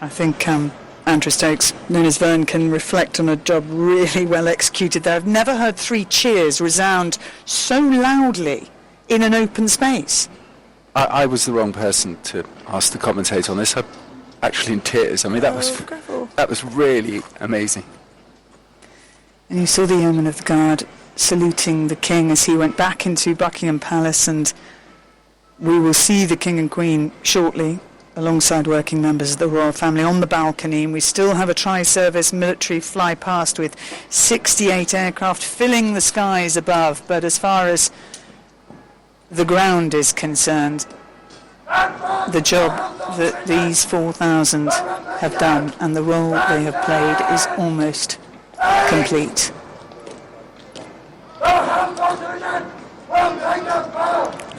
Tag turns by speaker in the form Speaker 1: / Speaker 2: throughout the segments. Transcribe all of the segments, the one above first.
Speaker 1: I think Andrew Stokes, known as Vern, can reflect on a job really well executed there. I've never heard 3 cheers resound so loudly in an open space.
Speaker 2: I was the wrong person to ask the commentator on this. I'm actually in tears. I mean, that was really amazing.
Speaker 1: And you saw the Yeoman of the Guard saluting the King as he went back into Buckingham Palace, and we will see the King and Queen shortly alongside working members of the royal family on the balcony, and we still have a tri-service military fly past with 68 aircraft filling the skies above. But as far as the ground is concerned, the job that these 4,000 have done and the role they have played is almost complete.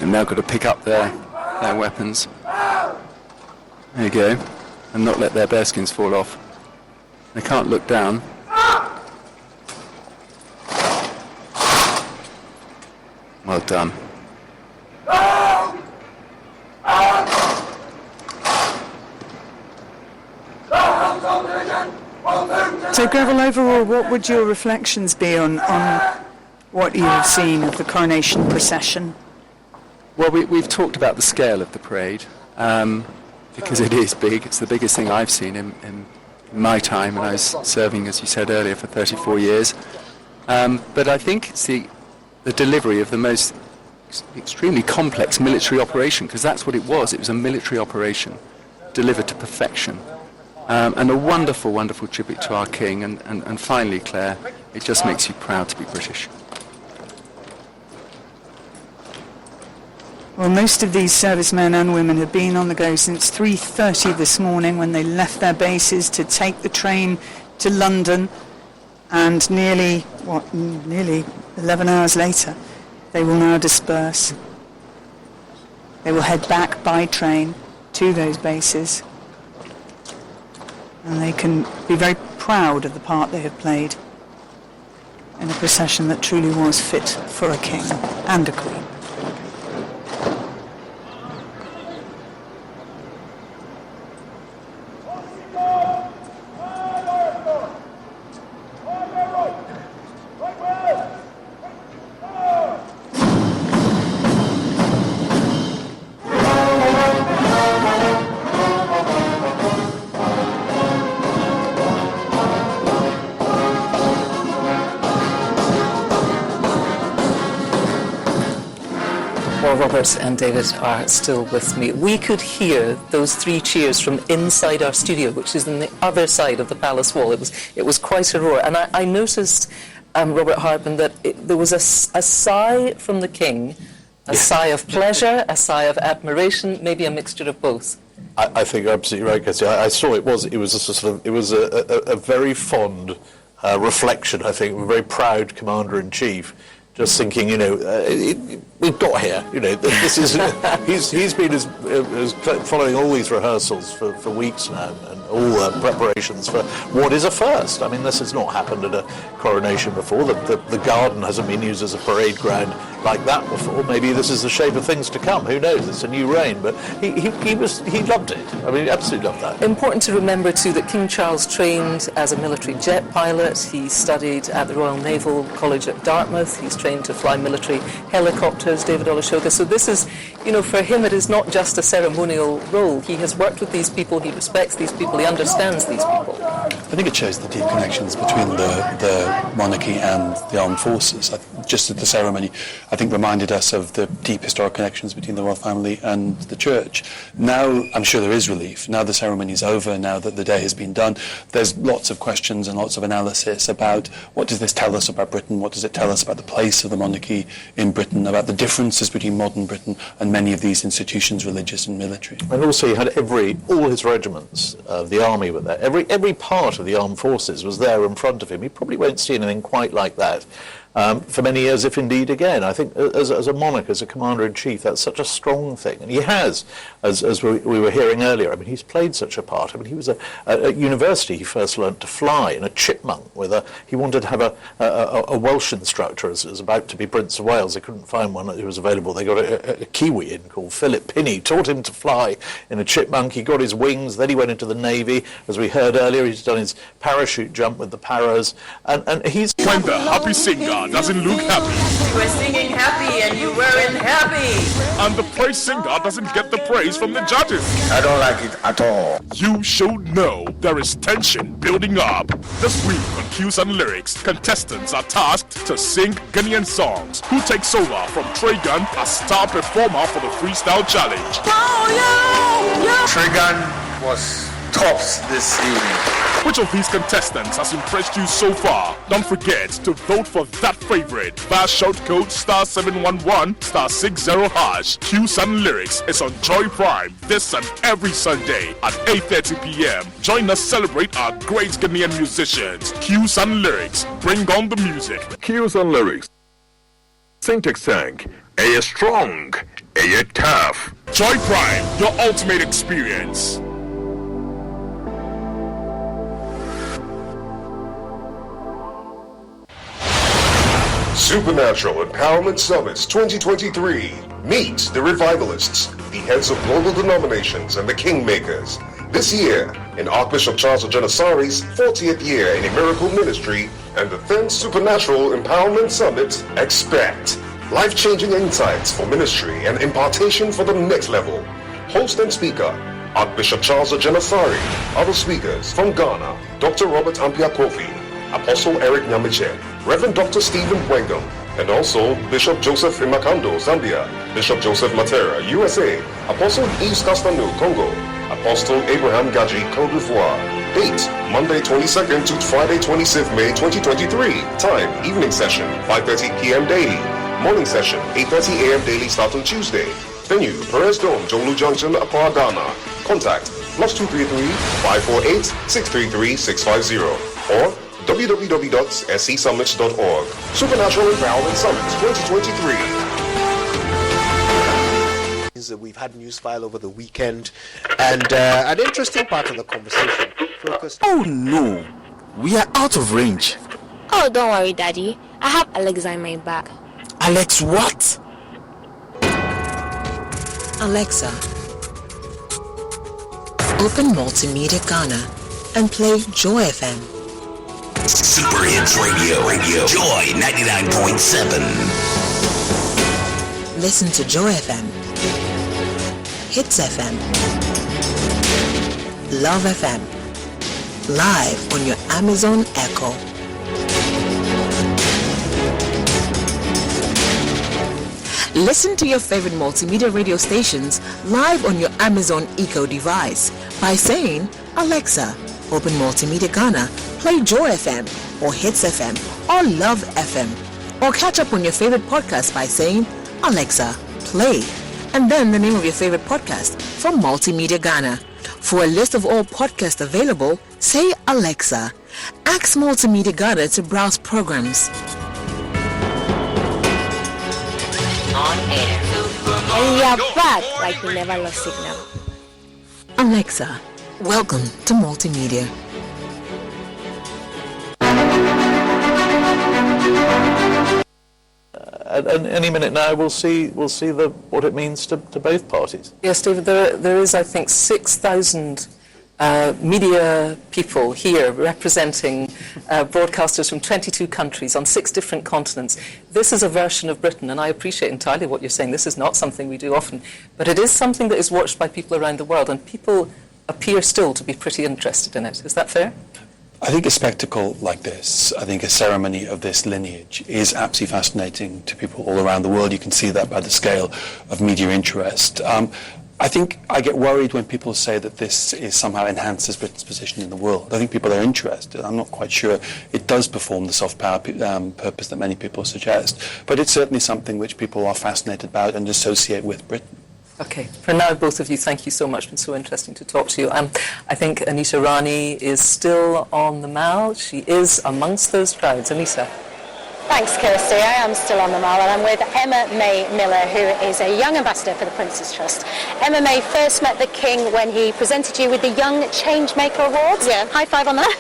Speaker 2: And now got to pick up their weapons. There you go. And not let their bearskins fall off. They can't look down. Well done.
Speaker 1: So, Greville, overall, what would your reflections be on what you have seen of the coronation procession?
Speaker 2: Well, we've talked about the scale of the parade, because it is big. It's the biggest thing I've seen in my time, and I was serving, as you said earlier, for 34 years. But I think it's the delivery of the most extremely complex military operation, because that's what it was. It was a military operation delivered to perfection. And a wonderful, wonderful tribute to our King. And finally, Claire, it just makes you proud to be British.
Speaker 1: Well, most of these servicemen and women have been on the go since 3:30 this morning, when they left their bases to take the train to London, and nearly 11 hours later, they will now disperse. They will head back by train to those bases, and they can be very proud of the part they have played in a procession that truly was fit for a king and a queen.
Speaker 3: Robert and David are still with me. We could hear those 3 cheers from inside our studio, which is on the other side of the palace wall. It was quite a roar. And I noticed, Robert Hardman, that there was a sigh from the King, a sigh of pleasure, a sigh of admiration, maybe a mixture of both.
Speaker 4: I think you're absolutely right, Kirsty. I saw it was a very fond reflection, I think, of a very proud Commander-in-Chief. Just thinking, we've got here. This is he's been following all these rehearsals for weeks now, and all preparations for what is a first. I mean, this has not happened at a coronation before. The garden hasn't been used as a parade ground like that before. Maybe this is the shape of things to come. Who knows? It's a new reign, but he loved it. I mean, he absolutely loved that.
Speaker 3: Important to remember too that King Charles trained as a military jet pilot. He studied at the Royal Naval College at Dartmouth. He's trained to fly military helicopters, David Olusoga. So this is, for him it is not just a ceremonial role. He has worked with these people, he respects these people, he understands these people.
Speaker 5: I think it shows the deep connections between the monarchy and the armed forces. Just at the ceremony, I think reminded us of the deep historic connections between the royal family and the church. Now, I'm sure there is relief. Now the ceremony is over, now that the day has been done, there's lots of questions and lots of analysis about what does this tell us about Britain, what does it tell us about the place of the monarchy in Britain, about the differences between modern Britain and many of these institutions, religious and military.
Speaker 4: And also he had all his regiments of the army were there. Every part of the armed forces was there in front of him. You probably won't see anything quite like that for many years, if indeed again. I think as a monarch, as a commander-in-chief, that's such a strong thing. And he has, as we were hearing earlier, I mean, he's played such a part. I mean, he was at university, he first learnt to fly in a chipmunk he wanted to have a Welsh instructor as about to be Prince of Wales. They couldn't find one who was available. They got a Kiwi in called Philip Pinney, taught him to fly in a chipmunk. He got his wings, then he went into the Navy. As we heard earlier, he's done his parachute jump with the paras, and he's...
Speaker 6: When the happy singer doesn't look happy.
Speaker 7: You were singing happy and you weren't happy.
Speaker 6: And the praise singer doesn't get the praise from the judges.
Speaker 8: I don't like it at all.
Speaker 6: You should know there is tension building up. This week on Cues and Lyrics, contestants are tasked to sing Ghanaian songs. Who takes over from Tregan as star performer for the freestyle challenge?
Speaker 8: Tregan was tops this evening.
Speaker 6: Which of these contestants has impressed you so far? Don't forget to vote for that favorite via shout code *711 *60#. Cues and Lyrics is on Joy Prime this and every Sunday at 8:30 p.m. Join us celebrate our great Ghanaian musicians. Cues and Lyrics, bring on the music.
Speaker 9: Cues and Lyrics. Syntax Tank. A strong, a tough.
Speaker 6: Joy Prime, your ultimate experience.
Speaker 9: Supernatural Empowerment Summits 2023. Meet the revivalists, the heads of global denominations, and the kingmakers. This year, in Archbishop Charles Ojenosari's 40th year in a miracle ministry and the 10th Supernatural Empowerment Summit, expect life-changing insights for ministry and impartation for the next level. Host and speaker, Archbishop Charles Ojenosari. Other speakers from Ghana, Dr. Robert Ampia Kofi, Apostle Eric Nyamiche, Reverend Dr. Stephen Wengam, and also Bishop Joseph Imakando, Zambia, Bishop Joseph Matera, USA, Apostle Yves Castano, Congo, Apostle Abraham Gaji, Cote d'Ivoire. Date, Monday 22nd to Friday 26th May 2023. Time, evening session, 5:30 p.m. daily. Morning session, 8:30 a.m. daily start on Tuesday. Venue, Perez Dome, Jolu Junction, Accra, Ghana. Contact, +233 548 633 650 or www.scsummits.org. Supernatural Empowerment Summit 2023.
Speaker 10: We've had news file over the weekend, and an interesting part of the conversation focused.
Speaker 8: Oh no, we are out of range.
Speaker 11: Oh, don't worry, Daddy. I have Alexa in my bag.
Speaker 8: Alex, what?
Speaker 12: Alexa, open Multimedia Ghana and play Joy FM.
Speaker 13: Super Hits Radio, Joy 99.7.
Speaker 12: Listen to Joy FM, Hits FM, Love FM, live on your Amazon Echo. Listen to your favorite multimedia radio stations live on your Amazon Echo device by saying, Alexa, open Multimedia Ghana, play Joy FM or Hits FM or Love FM. Or catch up on your favorite podcast by saying, Alexa, play, and then the name of your favorite podcast from Multimedia Ghana. For a list of all podcasts available, say Alexa. Ask Multimedia Ghana to browse programs.
Speaker 11: On air. And we are back like we never lost signal.
Speaker 12: Alexa, welcome to Multimedia.
Speaker 4: And any minute now, we'll see what it means to both parties.
Speaker 3: Yes, David, there is, I think, 6,000 media people here representing broadcasters from 22 countries on 6 different continents. This is a version of Britain, and I appreciate entirely what you're saying. This is not something we do often, but it is something that is watched by people around the world, and people appear still to be pretty interested in it. Is that fair?
Speaker 5: I think a spectacle like this, I think a ceremony of this lineage is absolutely fascinating to people all around the world. You can see that by the scale of media interest. I think I get worried when people say that this is somehow enhances Britain's position in the world. I think people are interested. I'm not quite sure it does perform the soft power purpose that many people suggest, but it's certainly something which people are fascinated about and associate with Britain.
Speaker 3: Okay. For now, both of you, thank you so much. It's been so interesting to talk to you. I think Anita Rani is still on the mall. She is amongst those crowds. Anita.
Speaker 14: Thanks, Kirsty. I am still on the mall, and I'm with Emma May Miller, who is a young ambassador for the Prince's Trust. Emma May first met the King when he presented you with the Young Changemaker Award.
Speaker 15: Yeah.
Speaker 14: High five on that.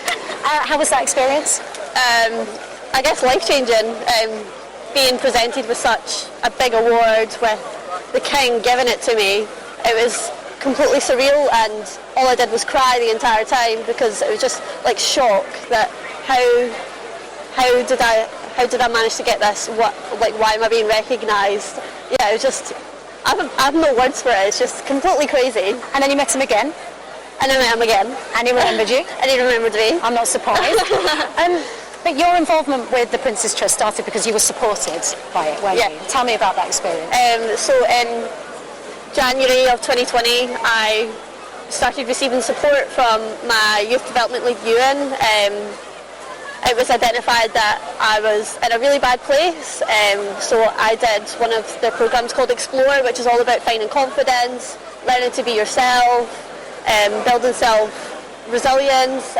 Speaker 14: How was that experience?
Speaker 15: I guess life-changing. Being presented with such a big award, with the King giving it to me, it was completely surreal, and all I did was cry the entire time, because it was just like shock that how did I manage to get this? Why am I being recognised? Yeah, it was just, I have no words for it. It's just completely crazy.
Speaker 14: And then you met him again?
Speaker 15: And I met him again.
Speaker 14: And he remembered you?
Speaker 15: And he remembered me.
Speaker 14: I'm not surprised. But your involvement with the Prince's Trust started because you were supported by it, weren't you? Tell me about that experience.
Speaker 15: So in January of 2020, I started receiving support from my Youth Development League UN. It was identified that I was in a really bad place, so I did one of the programmes called Explore, which is all about finding confidence, learning to be yourself, building self-resilience.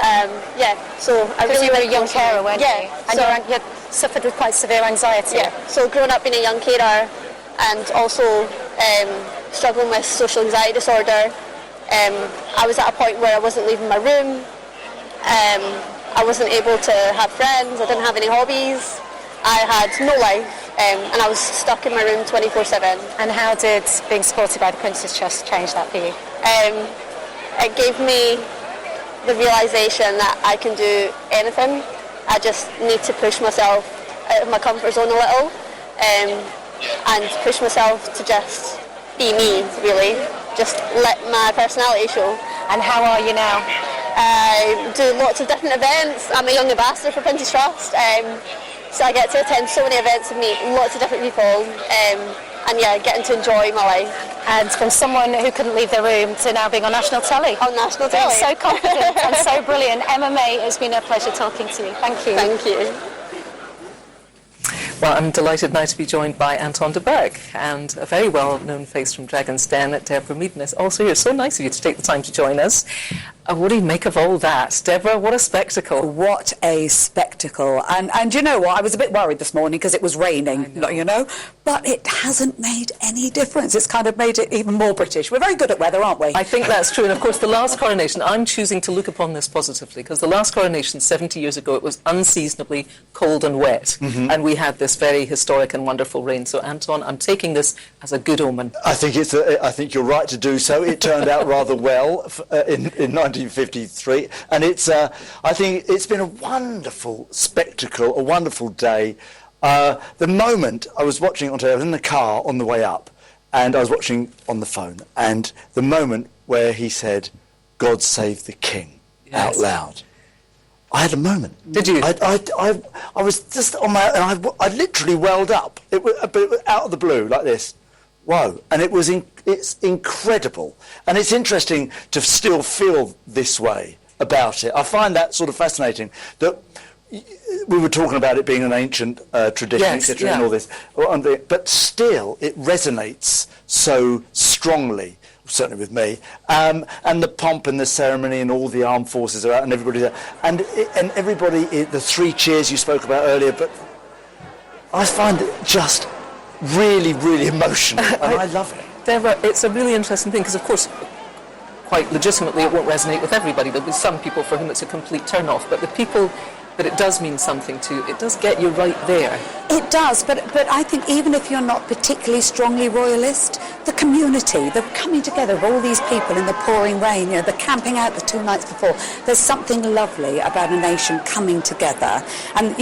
Speaker 15: So I really
Speaker 14: were a young carer, weren't you? And
Speaker 15: so
Speaker 14: you suffered with quite severe anxiety.
Speaker 15: Yeah, so growing up being a young carer and also struggling with social anxiety disorder, I was at a point where I wasn't leaving my room. I wasn't able to have friends, I didn't have any hobbies, I had no life, and I was stuck in my room 24/7.
Speaker 14: And how did being supported by the Prince's Trust change that for you?
Speaker 15: It gave me the realisation that I can do anything. I just need to push myself out of my comfort zone a little, and push myself to just be me, really. Just let my personality show.
Speaker 14: And how are you now?
Speaker 15: I do lots of different events. I'm a young ambassador for Prince's Trust, so I get to attend so many events and meet lots of different people, and getting to enjoy my life.
Speaker 14: And from someone who couldn't leave their room to now being on national telly.
Speaker 15: On national telly.
Speaker 14: So confident and so brilliant. Emma May, it's been a pleasure talking to you. Thank you.
Speaker 15: Thank you.
Speaker 3: Well, I'm delighted now to be joined by Anton de Berg and a very well-known face from Dragon's Den, Deborah Meaden, is also here. So nice of you to take the time to join us. What do you make of all that? Deborah, what a spectacle.
Speaker 16: What a spectacle. And you know what? I was a bit worried this morning because it was raining, but it hasn't made any difference. It's kind of made it even more British. We're very good at weather, aren't we?
Speaker 3: I think that's true. And of course, the last coronation, I'm choosing to look upon this positively, because the last coronation 70 years ago, it was unseasonably cold and wet. Mm-hmm. And we had this very historic and wonderful rain. So, Anton, I'm taking this as a good omen.
Speaker 17: I think you're right to do so. It turned out rather well in 1953, and I think it's been a wonderful spectacle, a wonderful day. The moment I was watching it on TV, I was in the car on the way up, and I was watching on the phone, and the moment where he said, "God save the King," out loud. I had a moment.
Speaker 3: Did you?
Speaker 17: I was just on my, and I literally welled up. It was out of the blue like this. Whoa! And it's incredible, and it's interesting to still feel this way about it. I find that sort of fascinating. That we were talking about it being an ancient tradition, etc., and all this, but still it resonates so strongly. Certainly with me, and the pomp and the ceremony and all the armed forces are out and everybody's there, and everybody, the three cheers you spoke about earlier. But I find it just really, really emotional, and I love it.
Speaker 3: Deborah, it's a really interesting thing, because of course, quite legitimately, it won't resonate with everybody. There'll be some people for whom it's a complete turn-off, but the people that it does mean something to, it does get you right there.
Speaker 16: It does, but I think even if you're not particularly strongly royalist, the community, the coming together of all these people in the pouring rain, the camping out the 2 nights before, there's something lovely about a nation coming together. And,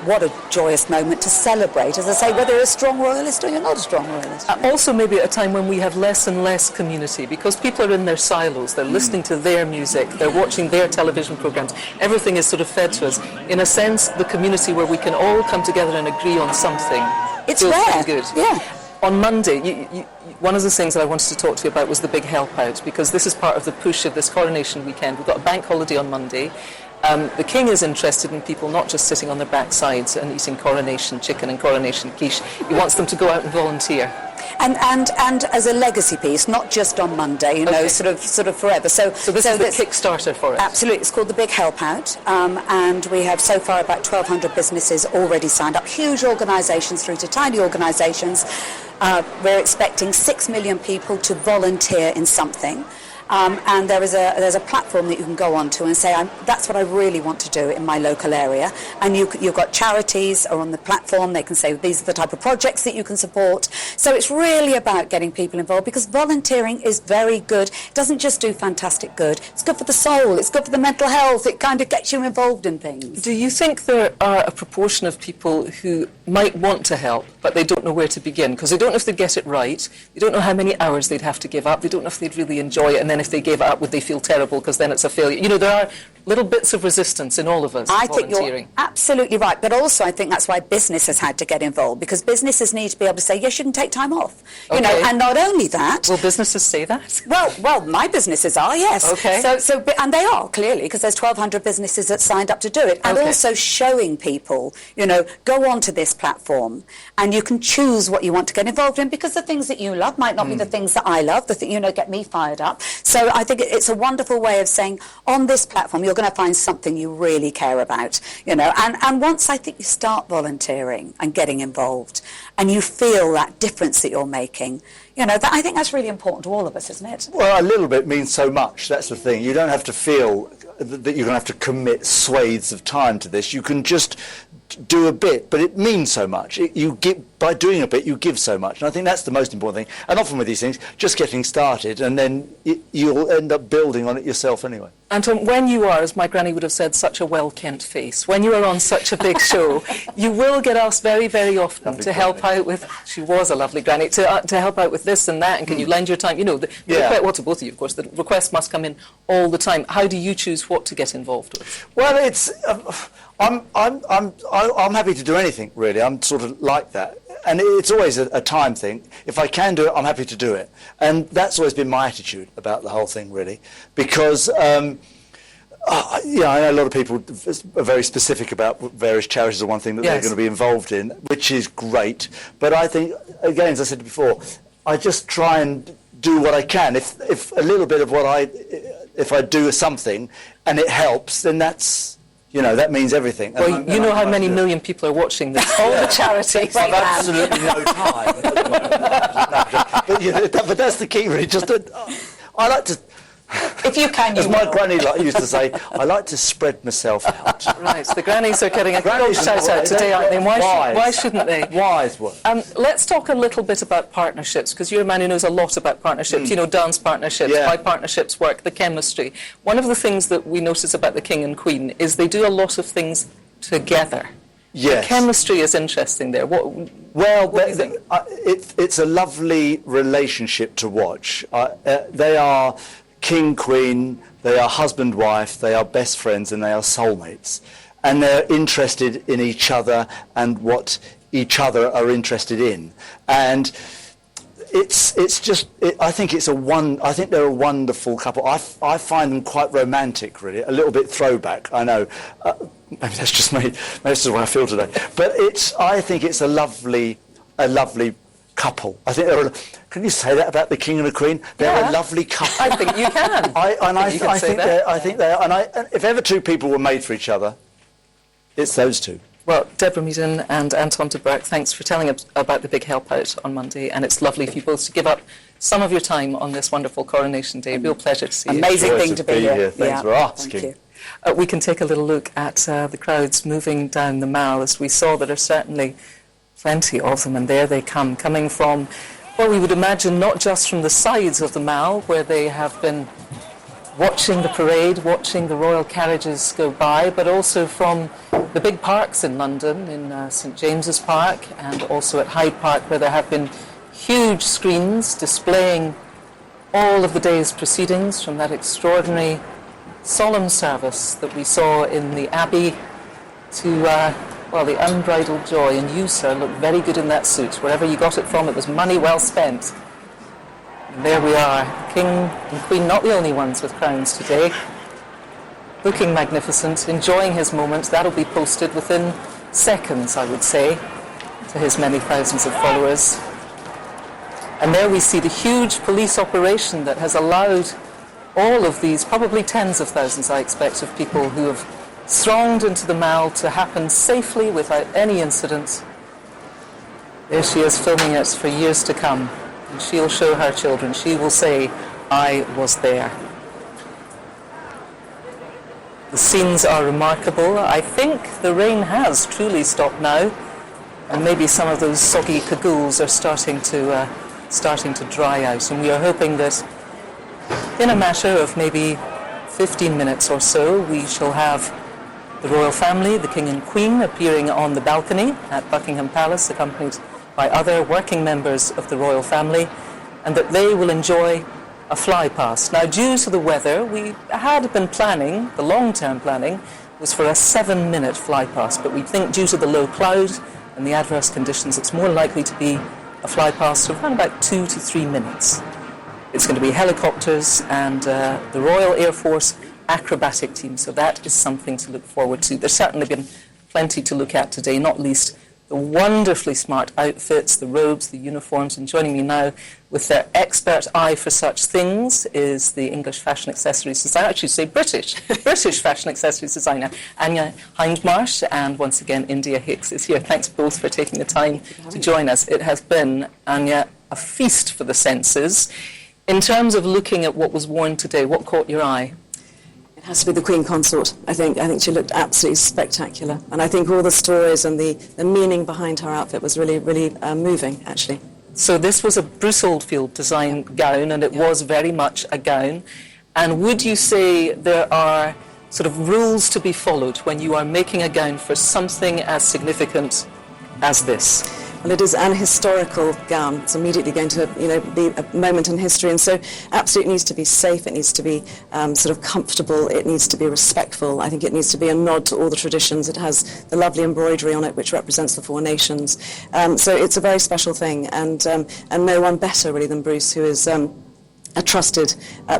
Speaker 16: what a joyous moment to celebrate, as I say, whether you're a strong royalist or you're not a strong royalist.
Speaker 3: Also maybe at a time when we have less and less community, because people are in their silos, they're listening to their music, they're watching their television programmes, everything is sort of fed to us. In a sense, the community where we can all come together and agree on something.
Speaker 16: It's rare.
Speaker 3: Good.
Speaker 16: Yeah.
Speaker 3: On Monday, one of the things that I wanted to talk to you about was the big help out, because this is part of the push of this coronation weekend. We've got a bank holiday on Monday, The king is interested in people not just sitting on their backsides and eating coronation chicken and coronation quiche. He wants them to go out and volunteer.
Speaker 16: And as a legacy piece, not just on Monday, you know, sort of forever. So
Speaker 3: this is the Kickstarter for it?
Speaker 16: Absolutely. It's called the Big Help Out, and we have so far about 1,200 businesses already signed up, huge organisations through to tiny organisations. We're expecting 6 million people to volunteer in something. And there's a platform that you can go onto and say, that's what I really want to do in my local area. And you've got charities are on the platform. They can say these are the type of projects that you can support. So it's really about getting people involved, because volunteering is very good. It doesn't just do fantastic good. It's good for the soul. It's good for the mental health. It kind of gets you involved in things.
Speaker 3: Do you think there are a proportion of people who might want to help, but they don't know where to begin? Because they don't know if they'd get it right. They don't know how many hours they'd have to give up. They don't know if they'd really enjoy it. And then if they gave it up, would they feel terrible because then it's a failure? You know, there are little bits of resistance in all of us.
Speaker 16: I think you're absolutely right, but also I think that's why business has had to get involved, because businesses need to be able to say, yes, you can take time off. You know, and not only that.
Speaker 3: Will businesses say that?
Speaker 16: Well, my businesses are, yes.
Speaker 3: Okay.
Speaker 16: And they are, clearly, because there's 1,200 businesses that signed up to do it. And also showing people, you know, go onto this platform and you can choose what you want to get involved in, because the things that you love might not be the things that I love, get me fired up. So I think it's a wonderful way of saying, on this platform, you're going to find something you really care about, you know. And once I think you start volunteering and getting involved, and you feel that difference that you're making, you know, I think that's really important to all of us, isn't it?
Speaker 17: Well, a little bit means so much. That's the thing. You don't have to feel that you're going to have to commit swathes of time to this. You can just do a bit, but it means so much. By doing a bit, you give so much. And I think that's the most important thing. And often with these things, just getting started, and then you'll end up building on it yourself anyway.
Speaker 3: Anton, when you are, as my granny would have said, such a well-kent face, when you are on such a big show, you will get asked very, very often to help out with, she was a lovely granny, to help out with this and that, and can you lend your time? You know, the request, well, to both of you, of course, the requests must come in all the time. How do you choose what to get involved with?
Speaker 17: Well, it's... I'm happy to do anything, really. I'm sort of like that. And it's always a time thing. If I can do it, I'm happy to do it. And that's always been my attitude about the whole thing, really. Because, I know a lot of people are very specific about various charities or one thing that they're going to be involved in, which is great. But I think, again, as I said before, I just try and do what I can. If a little bit of if I do something and it helps, then that's... You know, that means everything.
Speaker 3: Well, you know how many million people are watching this. All the charities.
Speaker 17: I've absolutely no time. But that's the key, really. I like to...
Speaker 16: If you can,
Speaker 17: as my granny used to say, I like to spread myself out.
Speaker 3: Right, the grannies are getting a good shout-out today, aren't they? Why shouldn't they?
Speaker 17: Wise one.
Speaker 3: Let's talk a little bit about partnerships, because you're a man who knows a lot about partnerships. You know, dance partnerships, how partnerships work, the chemistry. One of the things that we notice about the King and Queen is they do a lot of things together.
Speaker 17: Yes.
Speaker 3: The chemistry is interesting there.
Speaker 17: It's a lovely relationship to watch. They are... King, Queen, they are husband, wife, they are best friends, and they are soulmates. And they're interested in each other and what each other are interested in. And I think they're a wonderful couple. I find them quite romantic, really, a little bit throwback, I know. Maybe that's just me. Maybe this is what I feel today. But I think it's a lovely couple. I think can you say that about the King and the Queen? They're a lovely couple.
Speaker 3: I think you can.
Speaker 17: I think they are. And if ever two people were made for each other, it's those two.
Speaker 3: Well, Deborah Meaden and Anton de Burke, thanks for telling us about the Big Help Out on Monday, and it's lovely for you both to give up some of your time on this wonderful Coronation Day. Real pleasure to see you.
Speaker 16: Amazing thing to be here.
Speaker 17: Thanks for asking.
Speaker 16: Thank you.
Speaker 3: We can take a little look at the crowds moving down the Mall, as we saw there are certainly plenty of them, and there they come, coming from, well, we would imagine not just from the sides of the Mall, where they have been watching the parade, watching the royal carriages go by, but also from the big parks in London, in St James's Park, and also at Hyde Park, where there have been huge screens displaying all of the day's proceedings, from that extraordinary solemn service that we saw in the Abbey to the unbridled joy. And you, sir, look very good in that suit. Wherever you got it from, it was money well spent. And there we are, King and Queen, not the only ones with crowns today. looking magnificent, enjoying his moment. That'll be posted within seconds, I would say, to his many thousands of followers. And there we see the huge police operation that has allowed all of these, probably tens of thousands, I expect, of people who have thronged into the Mall to happen safely without any incident. There she is filming it for years to come. And she'll show her children. She will say, I was there. The scenes are remarkable. I think the rain has truly stopped now, and maybe some of those soggy cagoules are starting to dry out. And we are hoping that in a matter of maybe 15 minutes or so, we shall have the royal family, the King and Queen, appearing on the balcony at Buckingham Palace, accompanied by other working members of the royal family, and that they will enjoy a fly-past. Now, due to the weather, we had been planning, the long-term planning, was for a 7-minute fly-past, but we think due to the low cloud and the adverse conditions, it's more likely to be a fly-past of around about 2 to 3 minutes. It's going to be helicopters and the Royal Air Force acrobatic team, so that is something to look forward to. There's certainly been plenty to look at today, not least the wonderfully smart outfits, the robes, the uniforms, and joining me now with their expert eye for such things is the English fashion accessories designer, I should say British fashion accessories designer, Anya Hindmarsh, and once again India Hicks is here. Thanks both for taking the time to join us. It has been, Anya, a feast for the senses. In terms of looking at what was worn today, what caught your eye?
Speaker 18: It has to be the Queen Consort, I think. I think she looked absolutely spectacular. And I think all the stories and the meaning behind her outfit was really, really moving, actually.
Speaker 3: So this was a Bruce Oldfield design gown, and it was very much a gown. And would you say there are sort of rules to be followed when you are making a gown for something as significant as this?
Speaker 18: Well, it is an historical gown. It's immediately going to, be a moment in history, and so absolutely needs to be safe. It needs to be sort of comfortable. It needs to be respectful. I think it needs to be a nod to all the traditions. It has the lovely embroidery on it, which represents the 4 nations. So it's a very special thing, and no one better really than Bruce, who is a trusted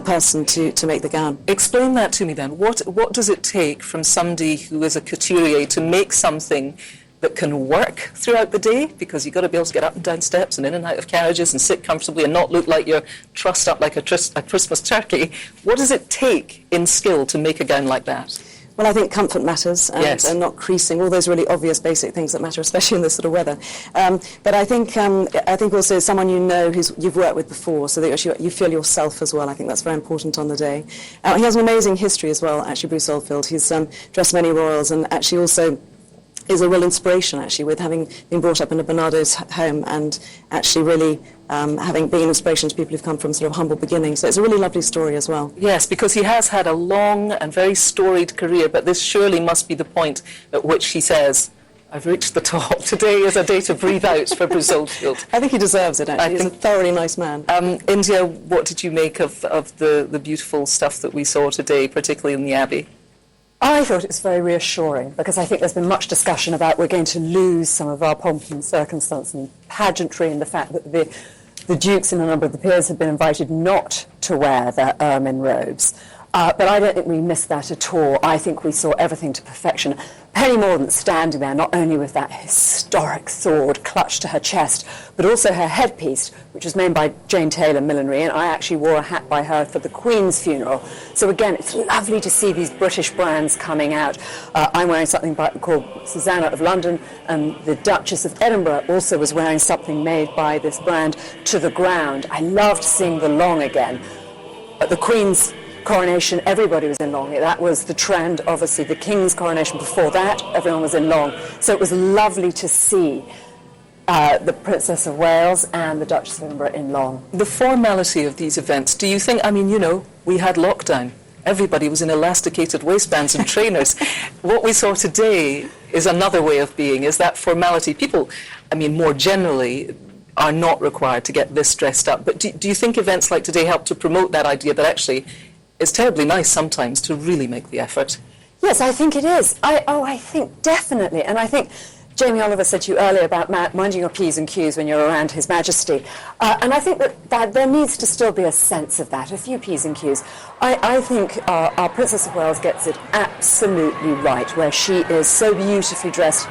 Speaker 18: person to make the gown.
Speaker 3: Explain that to me then. What does it take from somebody who is a couturier to make something that can work throughout the day, because you've got to be able to get up and down steps and in and out of carriages and sit comfortably and not look like you're trussed up like a Christmas turkey. What does it take in skill to make a gown like that?
Speaker 18: Well, I think comfort matters,
Speaker 3: yes,
Speaker 18: and not creasing, all those really obvious basic things that matter, especially in this sort of weather. But I think also someone you've worked with before, so that you feel yourself as well. I think that's very important on the day. He has an amazing history as well, actually, Bruce Oldfield. He's dressed many royals, and actually also is a real inspiration, actually, with having been brought up in a Bernardo's home and actually really having been an inspiration to people who've come from sort of humble beginnings. So it's a really lovely story as well.
Speaker 3: Yes, because he has had a long and very storied career, but this surely must be the point at which he says, I've reached the top. Today is a day to breathe out for Bruce Oldfield.
Speaker 18: I think he deserves it, actually. He's a thoroughly nice man.
Speaker 3: India, what did you make of the beautiful stuff that we saw today, particularly in the Abbey?
Speaker 19: I thought it was very reassuring, because I think there's been much discussion about we're going to lose some of our pomp and circumstance and pageantry, and the fact that the dukes and a number of the peers have been invited not to wear their ermine robes. But I don't think we missed that at all. I think we saw everything to perfection. Penny Mordaunt standing there, not only with that historic sword clutched to her chest, but also her headpiece, which was made by Jane Taylor Millinery, and I actually wore a hat by her for the Queen's funeral. So again, it's lovely to see these British brands coming out. I'm wearing something called Susanna of London, and the Duchess of Edinburgh also was wearing something made by this brand, To the Ground. I loved seeing the long again. At the Queen's coronation, everybody was in long. That was the trend. Obviously, the King's coronation before that, everyone was in long. So it was lovely to see the Princess of Wales and the Duchess of Edinburgh in long.
Speaker 3: The formality of these events, do you think, we had lockdown. Everybody was in elasticated waistbands and trainers. What we saw today is another way of being, is that formality. People, more generally, are not required to get this dressed up. But do you think events like today help to promote that idea that actually it's terribly nice sometimes to really make the effort?
Speaker 19: Yes, I think it is. I think definitely. And I think Jamie Oliver said to you earlier about minding your P's and Q's when you're around His Majesty. And I think that there needs to still be a sense of that, a few P's and Q's. I think our Princess of Wales gets it absolutely right, where she is so beautifully dressed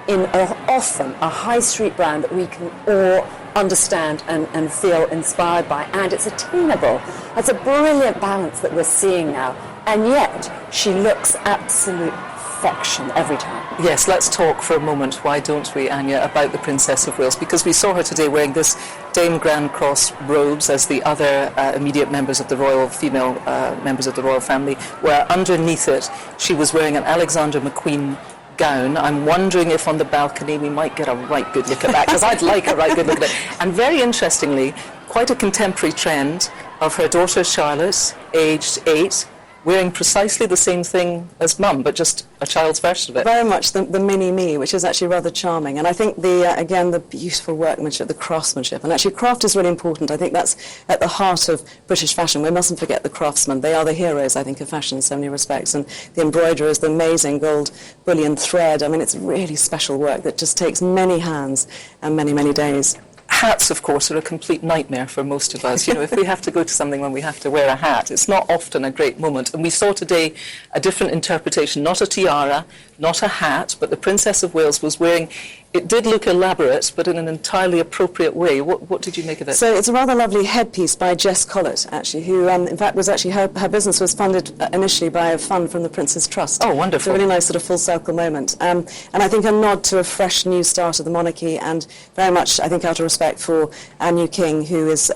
Speaker 19: in often a high street brand that we can all understand and feel inspired by. And it's attainable. It's a brilliant balance that we're seeing now. And yet, she looks absolute perfection every time.
Speaker 3: Yes, let's talk for a moment, why don't we, Anya, about the Princess of Wales, because we saw her today wearing this Dame Grand Cross robes as the other immediate members of the female members of the royal family, where underneath it she was wearing an Alexander McQueen gown. I'm wondering if on the balcony we might get a right good look at that, because I'd like a right good look at it. And very interestingly, quite a contemporary trend of her daughter Charlotte, aged 8, wearing precisely the same thing as Mum, but just a child's version of it.
Speaker 18: Very much the mini-me, which is actually rather charming. And I think, again, the beautiful workmanship, the craftsmanship. And actually, craft is really important. I think that's at the heart of British fashion. We mustn't forget the craftsmen. They are the heroes, I think, of fashion in so many respects. And the embroiderers, the amazing gold bullion thread. I mean, it's really special work that just takes many hands and many, many days.
Speaker 3: Hats, of course, are a complete nightmare for most of us. You know, if we have to go to something when we have to wear a hat, it's not often a great moment. And we saw today a different interpretation, not a tiara, not a hat, but the Princess of Wales was wearing, it did look elaborate, but in an entirely appropriate way. What did you make of it?
Speaker 18: So it's a rather lovely headpiece by Jess Collett, actually, who, in fact, was actually, her business was funded initially by a fund from the Prince's Trust.
Speaker 3: Oh, wonderful.
Speaker 18: It's a really nice sort of full-circle moment. And I think a nod to a fresh new start of the monarchy, and very much, I think, out of respect for our new king, who is...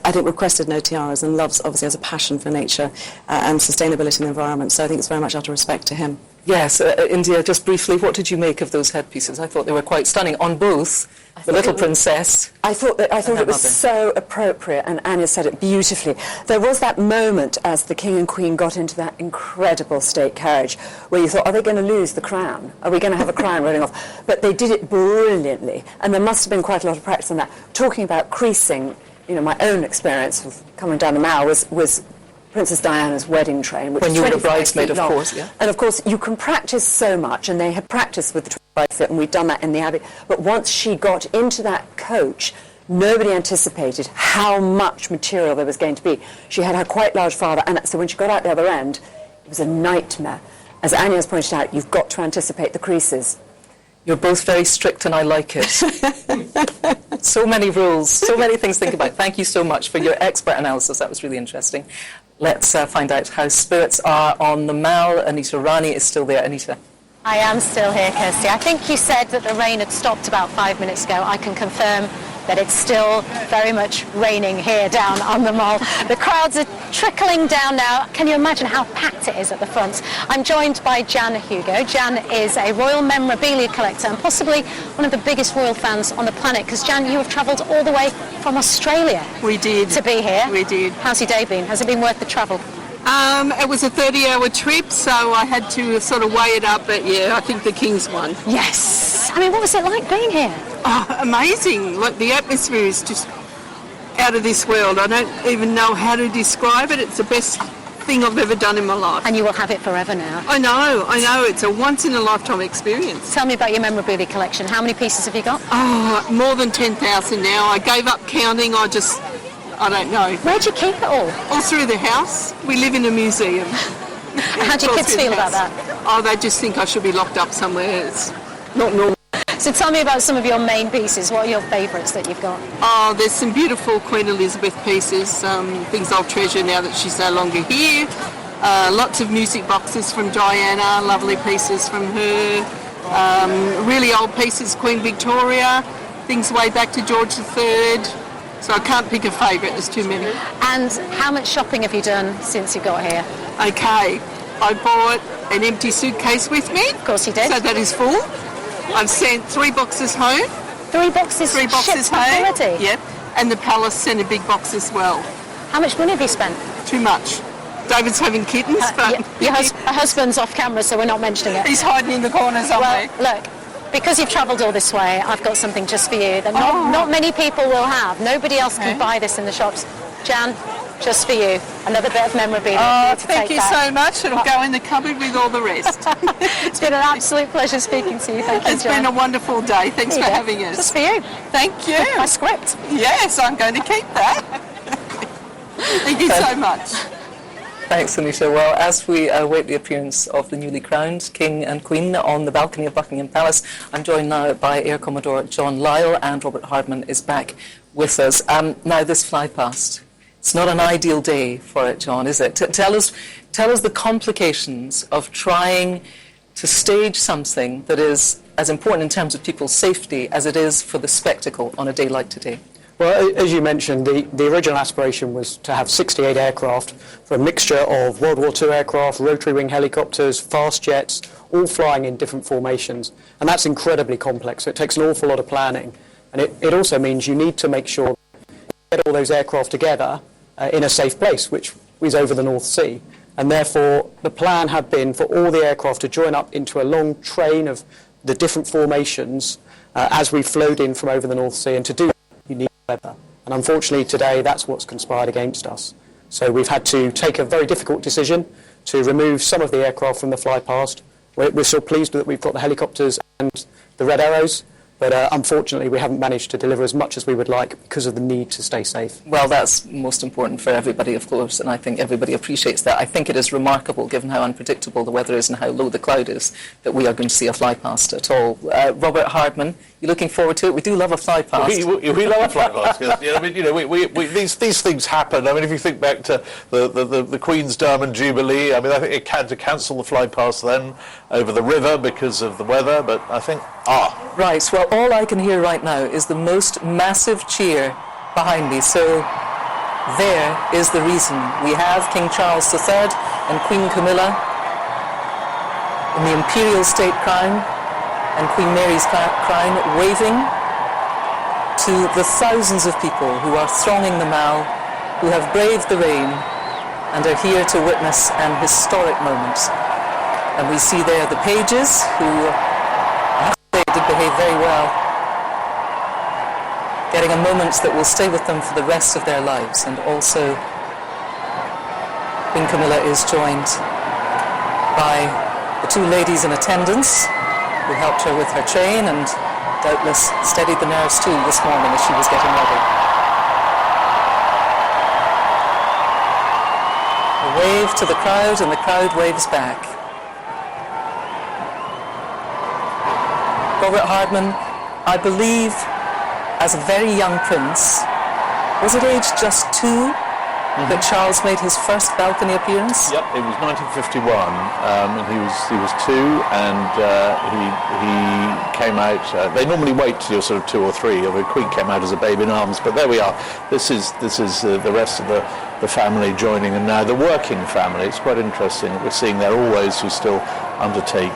Speaker 18: I think requested no tiaras and loves, obviously, has a passion for nature and sustainability and the environment. So I think it's very much out of respect to him.
Speaker 3: Yes, India, just briefly, what did you make of those headpieces? I thought they were quite stunning on both the little princess.
Speaker 19: I thought it was so appropriate, and Anya said it beautifully. There was that moment as the King and Queen got into that incredible state carriage where you thought, are they going to lose the crown? Are we going to have a crown rolling off? But they did it brilliantly, and there must have been quite a lot of practice on that. Talking about creasing, you know, my own experience of coming down the Mall was Princess Diana's wedding train, which
Speaker 3: when you were a
Speaker 19: 25
Speaker 3: bridesmaid,
Speaker 19: feet long.
Speaker 3: of course, yeah.
Speaker 19: And of course, you can practice so much, and they had practiced with the 25 foot, and we'd done that in the Abbey. But once she got into that coach, nobody anticipated how much material there was going to be. She had her quite large father, and so when she got out the other end, it was a nightmare. As Anya has pointed out, you've got to anticipate the creases.
Speaker 3: You're both very strict, and I like it. So many rules, so many things to think about. Thank you so much for your expert analysis. That was really interesting. Let's find out how spirits are on the Mall. Anita Rani is still there. Anita.
Speaker 14: I am still here, Kirsty. I think you said that the rain had stopped about 5 minutes ago. I can confirm that it's still very much raining here down on the Mall. The crowds are trickling down now. Can you imagine how packed it is at the front? I'm joined by Jan Hugo. Jan is a royal memorabilia collector and possibly one of the biggest royal fans on the planet, because Jan, you have travelled all the way from Australia.
Speaker 20: We did.
Speaker 14: To be here.
Speaker 20: We did.
Speaker 14: How's your day been? Has it been worth the travel?
Speaker 20: It was a 30-hour trip, so I had to sort of weigh it up, but yeah, I think the King's won.
Speaker 14: Yes. I mean, what was it like being here?
Speaker 20: Oh, amazing. Look, the atmosphere is just out of this world. I don't even know how to describe it. It's the best thing I've ever done in my life.
Speaker 14: And you will have it forever now.
Speaker 20: I know. It's a once-in-a-lifetime experience.
Speaker 14: Tell me about your memorabilia collection. How many pieces have you got?
Speaker 20: Oh, more than 10,000 now. I gave up counting. I don't know.
Speaker 14: Where'd you keep it all?
Speaker 20: All through the house. We live in a museum.
Speaker 14: How do your kids feel about that?
Speaker 20: Oh, they just think I should be locked up somewhere. It's not normal.
Speaker 14: So tell me about some of your main pieces. What are your favourites that you've got?
Speaker 20: Oh, there's some beautiful Queen Elizabeth pieces, things I'll treasure now that she's no longer here. Lots of music boxes from Diana, lovely pieces from her. Really old pieces, Queen Victoria, things way back to George III. So I can't pick a favourite, there's too many.
Speaker 14: And how much shopping have you done since you got here?
Speaker 20: Okay, I bought an empty suitcase with me.
Speaker 14: Of course you did.
Speaker 20: So that is full. I've sent 3 boxes home.
Speaker 14: 3 boxes?
Speaker 20: 3 boxes
Speaker 14: home? Already?
Speaker 20: Yep. And the palace sent a big box as well.
Speaker 14: How much money have you spent?
Speaker 20: Too much. David's having kittens, but...
Speaker 14: Your husband's off camera, so we're not mentioning it.
Speaker 20: He's hiding in the corner somewhere.
Speaker 14: Well, look, because you've travelled all this way, I've got something just for you that not many people will have. Nobody else can buy this in the shops. Jan, just for you. Another bit of memorabilia.
Speaker 20: Oh, thank you so much. It'll go in the cupboard with all the rest.
Speaker 14: It's been an absolute pleasure speaking to you. Thank you,
Speaker 20: It's been a wonderful day. Thanks for having us.
Speaker 14: Just for you.
Speaker 20: Thank you.
Speaker 14: My script.
Speaker 20: Yes, I'm going to keep that. Thank you so much.
Speaker 3: Thanks, Anisha. Well, as we await the appearance of the newly crowned King and Queen on the balcony of Buckingham Palace, I'm joined now by Air Commodore John Lyle, and Robert Hardman is back with us. Now, this fly past, it's not an ideal day for it, John, is it? Tell us the complications of trying to stage something that is as important in terms of people's safety as it is for the spectacle on a day like today.
Speaker 21: Well, as you mentioned, the original aspiration was to have 68 aircraft for a mixture of World War II aircraft, rotary wing helicopters, fast jets, all flying in different formations. And that's incredibly complex, so it takes an awful lot of planning. And it also means you need to make sure you get all those aircraft together in a safe place, which is over the North Sea. And therefore, the plan had been for all the aircraft to join up into a long train of the different formations as we flowed in from over the North Sea. And to do that, you need weather. And unfortunately today that's what's conspired against us. So we've had to take a very difficult decision to remove some of the aircraft from the fly past. We're still pleased that we've got the helicopters and the Red Arrows, but unfortunately we haven't managed to deliver as much as we would like because of the need to stay safe.
Speaker 3: Well, that's most important for everybody, of course, and I think everybody appreciates that. I think it is remarkable, given how unpredictable the weather is and how low the cloud is, that we are going to see a fly past at all. Robert Hardman, you looking forward to it? We do love a fly past.
Speaker 4: We love a fly past. I mean, these things happen. I mean, if you think back to the Queen's Diamond Jubilee, I mean, I think it had to cancel the fly past then over the river because of the weather, but I think,
Speaker 3: Right, well, all I can hear right now is the most massive cheer behind me, so there is the reason. We have King Charles III and Queen Camilla in the imperial state crown and Queen Mary's crown, waving to the thousands of people who are thronging the Mall, who have braved the rain and are here to witness an historic moment. And we see there the pages who, I have to say, did behave very well, getting a moment that will stay with them for the rest of their lives. And also Queen Camilla is joined by the two ladies in attendance who helped her with her train and doubtless steadied the nerves too this morning as she was getting ready. A wave to the crowd and the crowd waves back. Robert Hardman, I believe, as a very young prince, was it aged just 2 that Charles made his first balcony appearance?
Speaker 4: Yep, it was 1951, and he was 2, and he came out. They normally wait till you're sort of 2 or 3. The Queen came out as a babe in arms, but there we are. This is the rest of the family joining, and now the working family. It's quite interesting that we're seeing there all those who still undertake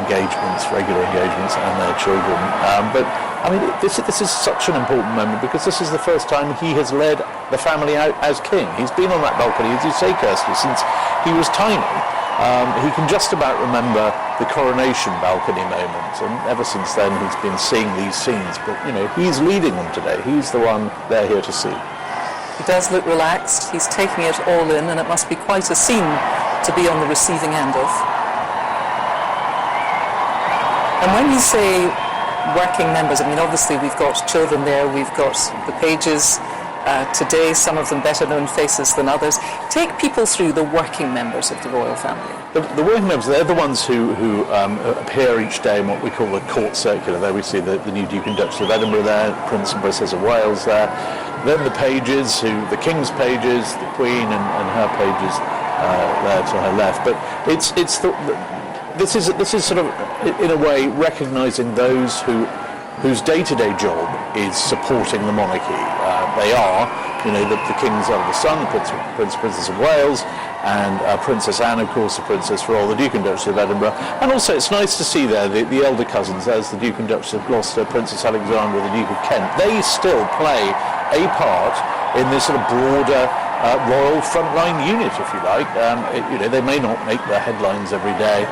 Speaker 4: engagements, regular engagements, and their children. But I mean, this is such an important moment because this is the first time he has led the family out as king. He's been on that balcony, as you say, Kirsty, since he was tiny. He can just about remember the coronation balcony moment, and ever since then he's been seeing these scenes. But, you know, he's leading them today. He's the one they're here to see.
Speaker 3: He does look relaxed. He's taking it all in, and it must be quite a scene to be on the receiving end of. And when you say working members, I mean, obviously we've got children there, we've got the pages. Today, some of them better known faces than others. Take people through the working members of the royal family.
Speaker 4: The working members, they're the ones who appear each day in what we call the court circular. There we see the new Duke and Duchess of Edinburgh there, Prince and Princess of Wales there. Then the pages, the King's pages, the Queen and her pages there to her left. But this is sort of, in a way, recognising those whose day-to-day job is supporting the monarchy. They are, you know, the King's eldest son, the Prince and Princess of Wales, and Princess Anne, of course, the Princess for all, the Duke and Duchess of Edinburgh. And also it's nice to see there the elder cousins. There's the Duke and Duchess of Gloucester, Princess Alexandra, the Duke of Kent. They still play a part in this sort of broader royal frontline unit, if you like. You know, they may not make the headlines every day,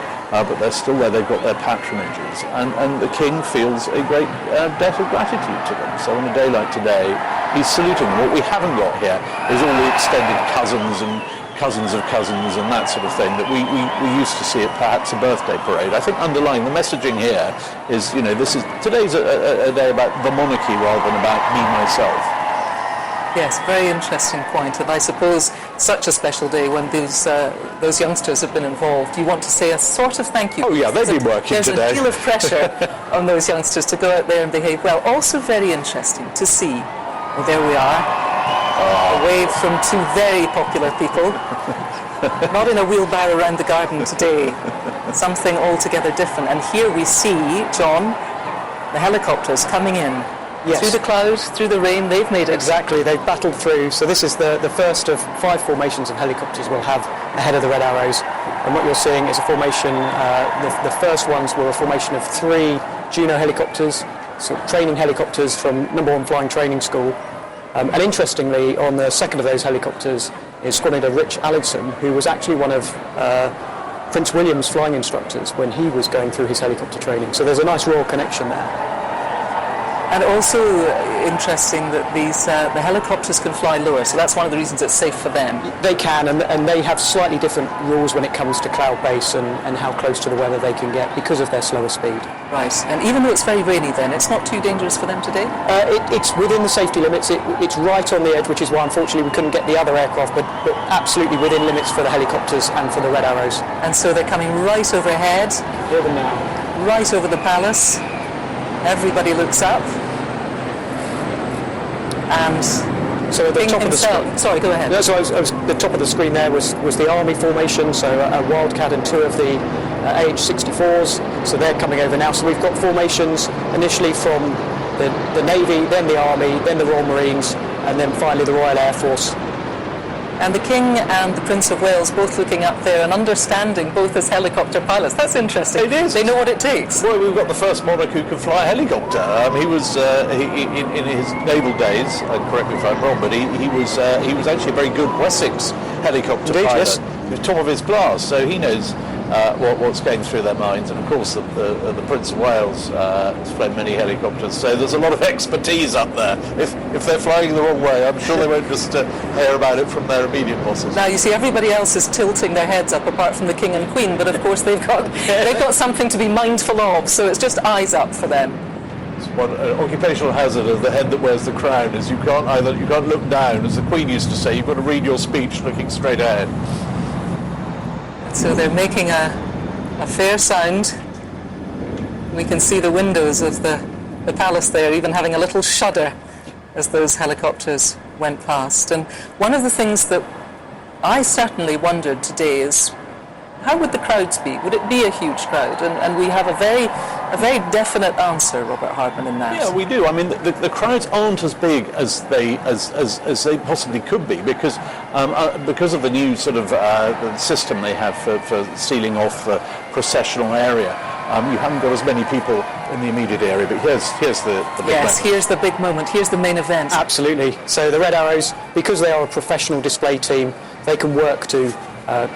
Speaker 4: but they're still there. They've got their patronages, and the king feels a great debt of gratitude to them. So on a day like today, he's saluting them. What we haven't got here is all the extended cousins and cousins of cousins and that sort of thing that we used to see at perhaps a birthday parade. I think underlying the messaging here is, today's a day about the monarchy rather than about me, myself.
Speaker 3: Yes, very interesting point. And I suppose such a special day when those youngsters have been involved, you want to say a sort of thank you.
Speaker 4: Oh yeah, they've been working
Speaker 3: today. There's a deal of pressure on those youngsters to go out there and behave well. Also very interesting to see, well, there we are, a wave from two very popular people. Not in a wheelbarrow around the garden today, something altogether different. And here we see, John, the helicopters coming in.
Speaker 21: Yes.
Speaker 3: Through the clouds, through the rain, they've made it.
Speaker 21: Exactly, they've battled through. So this is the first of 5 formations of helicopters we'll have ahead of the Red Arrows. And what you're seeing is a formation, the first ones were a formation of 3 Juno helicopters, so training helicopters from No. 1 Flying Training School. And interestingly, on the second of those helicopters is Squad Leader Rich Allinson, who was actually one of Prince William's flying instructors when he was going through his helicopter training. So there's a nice royal connection there.
Speaker 3: And also interesting that the helicopters can fly lower, so that's one of the reasons it's safe for them.
Speaker 21: They can, and they have slightly different rules when it comes to cloud base and how close to the weather they can get because of their slower speed.
Speaker 3: Right, and even though it's very rainy then, it's not too dangerous for them today?
Speaker 21: It's within the safety limits. It's right on the edge, which is why unfortunately we couldn't get the other aircraft, but absolutely within limits for the helicopters and for the Red Arrows.
Speaker 3: And so they're coming right overhead.
Speaker 21: Hear them now.
Speaker 3: Right over the palace. Everybody looks up. And
Speaker 21: so at the top of the screen,
Speaker 3: sorry, go ahead.
Speaker 21: So the top of the screen there was the army formation, so a Wildcat and 2 of the AH-64s, so they're coming over now. So we've got formations initially from the Navy, then the Army, then the Royal Marines, and then finally the Royal Air Force.
Speaker 3: And the King and the Prince of Wales both looking up there and understanding both as helicopter pilots. That's interesting. It is. They know what it takes.
Speaker 4: Well, we've got the first monarch who can fly a helicopter. He was in his naval days. Correct me if I'm wrong, but he was actually a very good Wessex helicopter pilot.
Speaker 21: Yes.
Speaker 4: He was top of his class, so he knows what's going through their minds. And of course, the Prince of Wales has flown many helicopters, so there's a lot of expertise up there. If they're flying the wrong way, I'm sure they won't just hear about it from their immediate bosses.
Speaker 3: Now you see, everybody else is tilting their heads up, apart from the King and Queen. But of course, they've got something to be mindful of. So it's just eyes up for them.
Speaker 4: One occupational hazard of the head that wears the crown is you can't look down, as the Queen used to say. You've got to read your speech looking straight ahead.
Speaker 3: So they're making a fair sound. We can see the windows of the palace there even having a little shudder as those helicopters went past. And one of the things that I certainly wondered today is, how would the crowds be? Would it be a huge crowd? And we have a very definite answer, Robert Hardman, in that.
Speaker 4: Yeah, we do. I mean, the crowds aren't as big as they possibly could be because of the new sort of the system they have for sealing off the processional area. You haven't got as many people in the immediate area, but here's the big
Speaker 3: Yes,
Speaker 4: moment.
Speaker 3: here's the big moment. Here's the main event.
Speaker 21: Absolutely. So the Red Arrows, because they are a professional display team, they can work to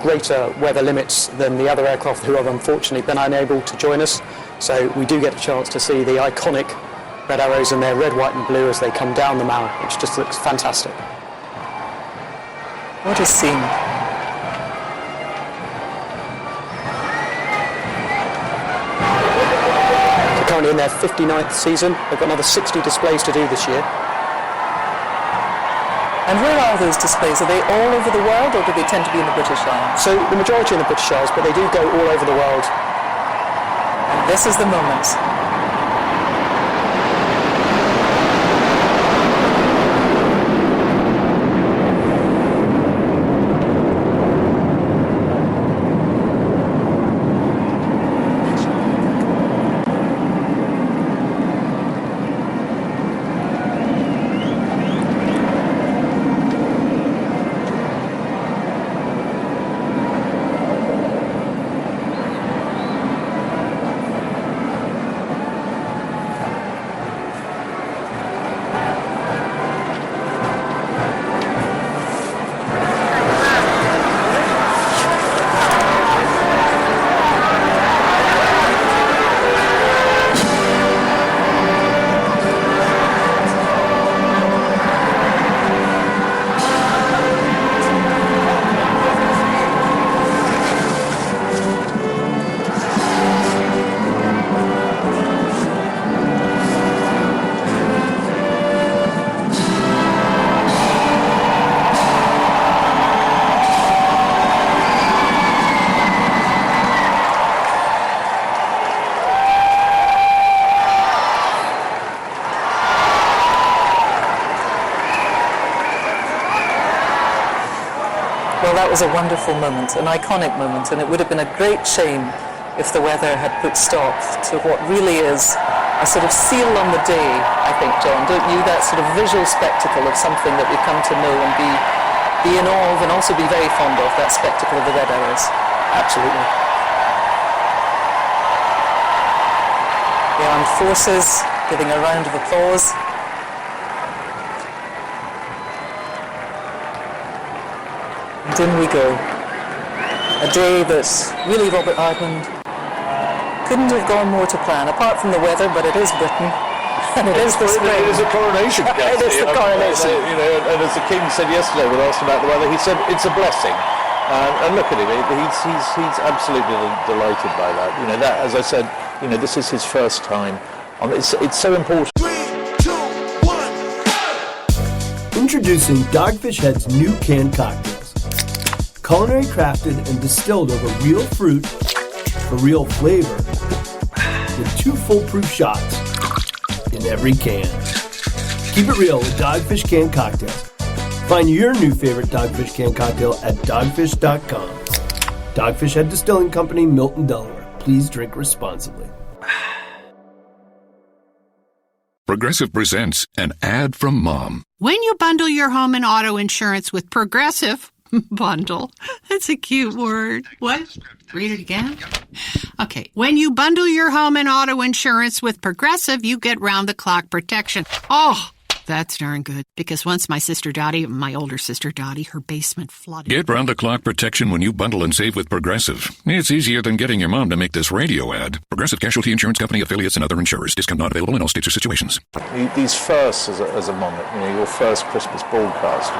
Speaker 21: greater weather limits than the other aircraft who have unfortunately been unable to join us. So we do get a chance to see the iconic Red Arrows in their red, white and blue as they come down the Mall, which just looks fantastic.
Speaker 3: What a scene.
Speaker 21: They're currently in their 59th season. They've got another 60 displays to do this year.
Speaker 3: And where are those displays? Are they all over the world, or do they tend to be in the British Isles?
Speaker 21: So the majority in the British Isles, but they do go all over the world.
Speaker 3: And this is the moment. Well, that was a wonderful moment, an iconic moment, and it would have been a great shame if the weather had put stop to what really is a sort of seal on the day, I think, John, don't you? That sort of visual spectacle of something that we come to know and be in awe of and also be very fond of, that spectacle of the Red Arrows.
Speaker 21: Absolutely.
Speaker 3: The armed forces giving a round of applause. And in we go. A day that really Robert Hardman couldn't have gone more to plan, apart from the weather, but it is Britain. And it is the spring.
Speaker 4: It is a coronation.
Speaker 3: It is the coronation.
Speaker 4: And as the King said yesterday when asked about the weather, he said it's a blessing. And look at him, he's absolutely delighted by that. That, as I said, this is his first time. It's so important.
Speaker 2: 3, 2, 1, Introducing Dogfish Head's new canned cocktails. Culinary crafted and distilled over real fruit for real flavor, with 2 foolproof shots in every can. Keep it real with Dogfish canned cocktails. Find your new favorite Dogfish canned cocktail at dogfish.com. Dogfish Head Distilling Company, Milton, Delaware. Please drink responsibly.
Speaker 22: Progressive presents an ad from Mom.
Speaker 23: When you bundle your home and auto insurance with Progressive, bundle, that's a cute word. What? Read it again? Okay. When you bundle your home and auto insurance with Progressive, you get round-the-clock protection. Oh, that's darn good. Because once my older sister Dottie, her basement flooded.
Speaker 22: Get round-the-clock protection when you bundle and save with Progressive. It's easier than getting your mom to make this radio ad. Progressive Casualty Insurance Company, affiliates, and other insurers. Discount not available in all states or situations.
Speaker 4: These firsts as a monarch, your first Christmas broadcast,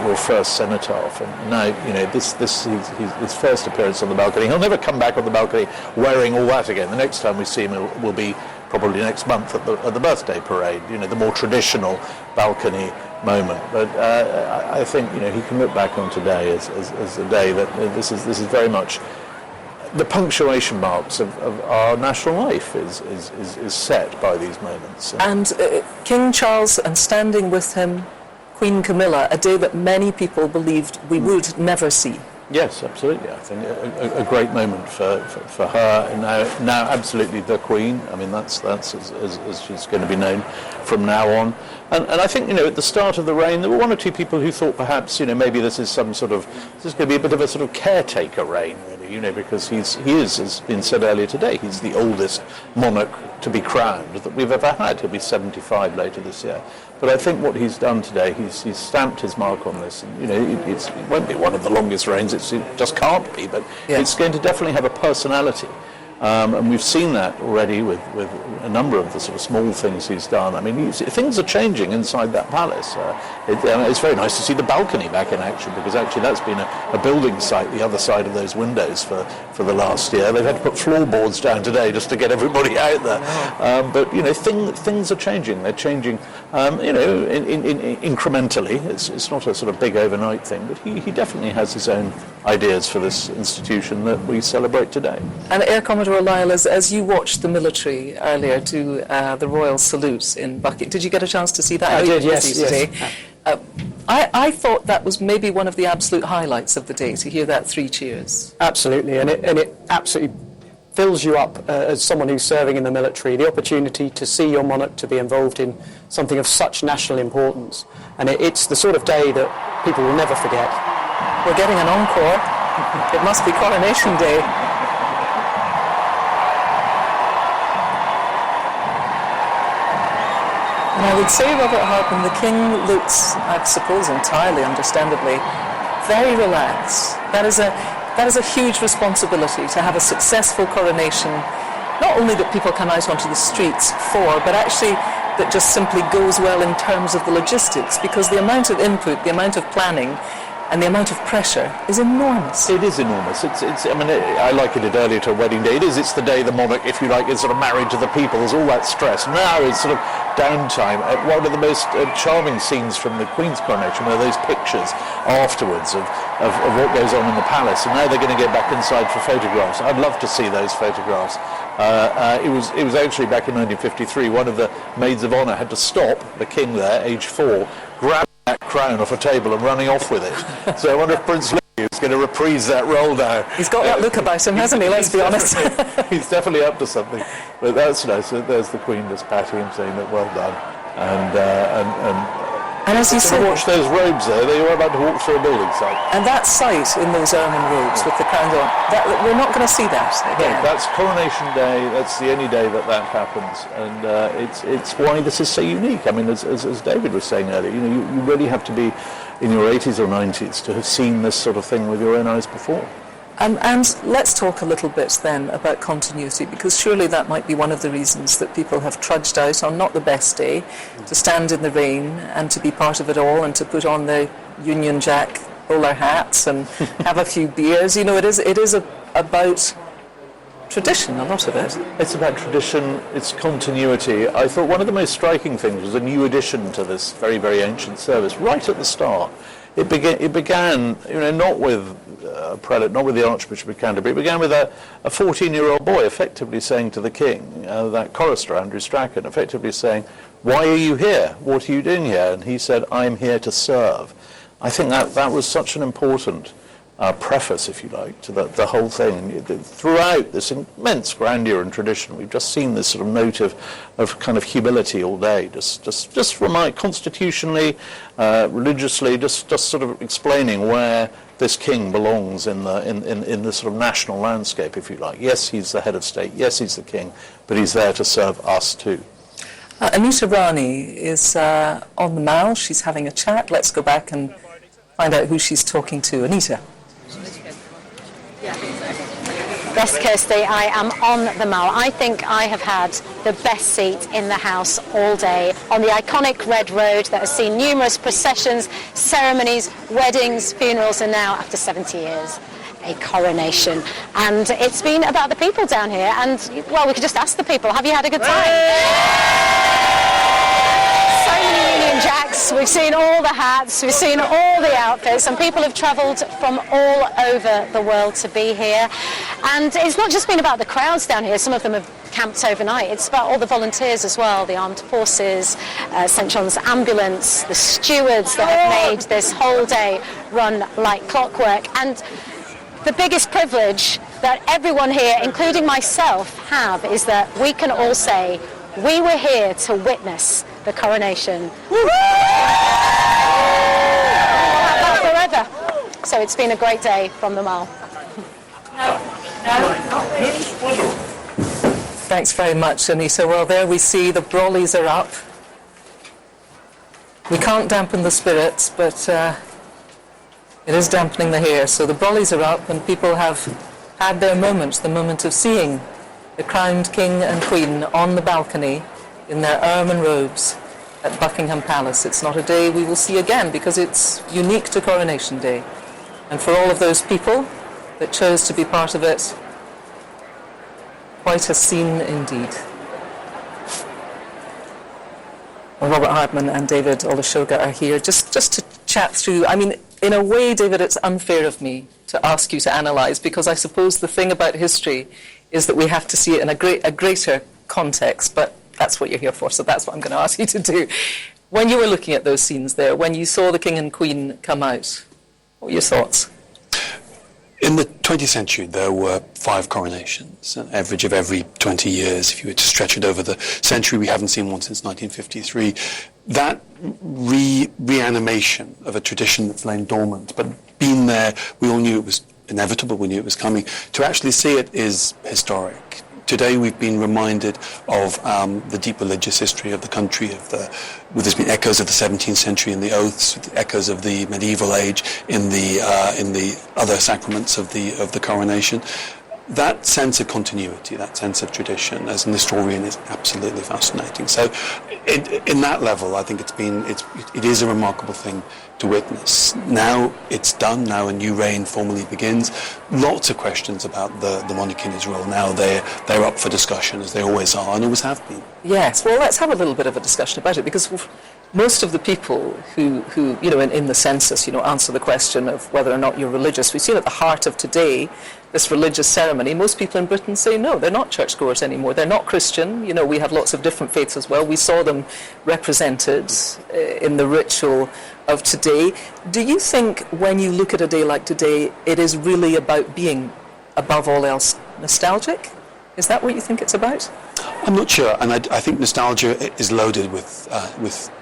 Speaker 4: your first cenotaph, and now, this his first appearance on the balcony. He'll never come back on the balcony wearing all that again. The next time we see him will be probably next month at the birthday parade, the more traditional balcony moment. But I think he can look back on today as a day that this is very much the punctuation marks of our national life is set by these moments.
Speaker 3: And King Charles, and standing with him, Queen Camilla, a day that many people believed we would never see.
Speaker 4: Yes, absolutely. I think a great moment for her, and now absolutely the Queen. I mean, that's as she's going to be known from now on. And I think, at the start of the reign, there were 1 or 2 people who thought perhaps, maybe this is going to be a bit of a sort of caretaker reign, really, because he is, as been said earlier today, he's the oldest monarch to be crowned that we've ever had. He'll be 75 later this year. But I think what he's done today, he's stamped his mark on this. And, it won't be one of the longest reigns. It just can't be. But it's going to definitely have a personality. And we've seen that already with a number of the sort of small things he's done. I mean, things are changing inside that palace. It's very nice to see the balcony back in action, because actually that's been a building site the other side of those windows for the last year. They've had to put floorboards down today just to get everybody out there. But things are changing. They're changing, incrementally. It's not a sort of big overnight thing, but he definitely has his own ideas for this institution that we celebrate today.
Speaker 3: And Air Commodore Lyle, as you watched the military earlier do the royal salute in Buckingham, did you get a chance to see that?
Speaker 21: I did, yes.
Speaker 3: I thought that was maybe one of the absolute highlights of the day, to hear that 3 cheers.
Speaker 21: Absolutely, and it absolutely fills you up as someone who's serving in the military, the opportunity to see your monarch to be involved in something of such national importance. And it's the sort of day that people will never forget.
Speaker 3: We're getting an encore. It must be Coronation Day. And I would say, Robert Hartman, the King looks, I suppose entirely understandably, very relaxed. That is a huge responsibility, to have a successful coronation, not only that people come out onto the streets for, but actually that just simply goes well in terms of the logistics, because the amount of input, the amount of planning, and the amount of pressure is enormous.
Speaker 4: It is enormous. I likened it earlier to a wedding day. It's the day the monarch, if you like, is sort of married to the people. There's all that stress. Now it's sort of downtime. One of the most charming scenes from the Queen's coronation were those pictures afterwards of what goes on in the palace. And now they're going to get back inside for photographs. I'd love to see those photographs. It was actually back in 1953, one of the maids of honour had to stop the King there, age 4, grab that crown off a table and running off with it. So I wonder if Prince Louis is going to reprise that role now.
Speaker 3: He's got that look about him, hasn't he? Let's be honest.
Speaker 4: He's definitely up to something. But that's nice. There's the Queen just patting him, saying that well done.
Speaker 3: And as you said,
Speaker 4: watch those robes there. They were about to walk through a building site.
Speaker 3: And that sight in those ermine robes with the crowns on, we're not going to see that again.
Speaker 4: No, that's Coronation Day. That's the only day that happens, and it's why this is so unique. I mean, as David was saying earlier, you really have to be in your 80s or 90s to have seen this sort of thing with your own eyes before.
Speaker 3: And let's talk a little bit then about continuity, because surely that might be one of the reasons that people have trudged out on not the best day to stand in the rain and to be part of it all and to put on the Union Jack bowler hats and have a few beers. It is about tradition, a lot of it.
Speaker 4: It's about tradition, it's continuity. I thought one of the most striking things was a new addition to this very, very ancient service right at the start. It began, not with a prelate, not with the Archbishop of Canterbury. It began with a 14-year-old boy effectively saying to the king, that chorister, Andrew Strachan, effectively saying, "Why are you here? What are you doing here?" And he said, "I'm here to serve." I think that was such an important preface, if you like, to the whole thing. Throughout this immense grandeur and tradition, we've just seen this sort of note of kind of humility all day, just remind constitutionally, religiously, just sort of explaining where this king belongs in the sort of national landscape, if you like. Yes, he's the head of state. Yes, he's the king, but he's there to serve us too.
Speaker 3: Anita Rani is on the Mall. She's having a chat. Let's go back and find out who she's talking to. Anita.
Speaker 14: Yes, Kirsty, I am on the Mall. I think I have had the best seat in the house all day on the iconic Red Road that has seen numerous processions, ceremonies, weddings, funerals, and now, after 70 years, a coronation. And it's been about the people down here, and, well, we could just ask the people, have you had a good time? So many Union Jacks, we've seen all the hats, we've seen all the outfits, and people have travelled from all over the world to be here. And it's not just been about the crowds down here, some of them have camped overnight. It's about all the volunteers as well, the armed forces, St John's Ambulance, the stewards that have made this whole day run like clockwork. And the biggest privilege that everyone here, including myself, have is that we can all say, we were here to witness the coronation. Forever. So it's been a great day from the Mall.
Speaker 3: Thanks very much, Anita. Well, there we see the brollies are up. We can't dampen the spirits, but it is dampening the hair. So the brollies are up, and people have had their moment, the moment of seeing the crowned king and queen on the balcony in their ermine robes at Buckingham Palace. It's not a day we will see again because it's unique to Coronation Day. And for all of those people that chose to be part of it, quite a scene indeed. Well, Robert Hartman and David Olusoga are here just to chat through. I mean, in a way, David, it's unfair of me to ask you to analyse, because I suppose the thing about history is that we have to see it in a greater context, but that's what you're here for, so that's what I'm going to ask you to do. When you were looking at those scenes there, when you saw the King and Queen come out, what were your thoughts?
Speaker 5: In the 20th century, there were 5 coronations, an average of every 20 years. If you were to stretch it over the century, we haven't seen one since 1953. That reanimation of a tradition that's lain dormant, but been there, we all knew it was inevitable, we knew it was coming. To actually see it is historic. Today we've been reminded of the deep religious history of the country, there's been echoes of the 17th century in the oaths, echoes of the medieval age in the other sacraments of the coronation. That sense of continuity, that sense of tradition, as an historian, is absolutely fascinating. So, in that level, I think it is a remarkable thing to witness. Now it's done. Now a new reign formally begins. Lots of questions about the monarchy in Israel. Now they're up for discussion, as they always are and always have been.
Speaker 3: Yes. Well, let's have a little bit of a discussion about it, because most of the people who in the census, answer the question of whether or not you're religious, we see at the heart of today, this religious ceremony, most people in Britain say no, they're not churchgoers anymore. They're not Christian. We have lots of different faiths as well. We saw them represented in the ritual of today. Do you think when you look at a day like today, it is really about being, above all else, nostalgic? Is that what you think it's about?
Speaker 5: I'm not sure, and I think nostalgia is loaded with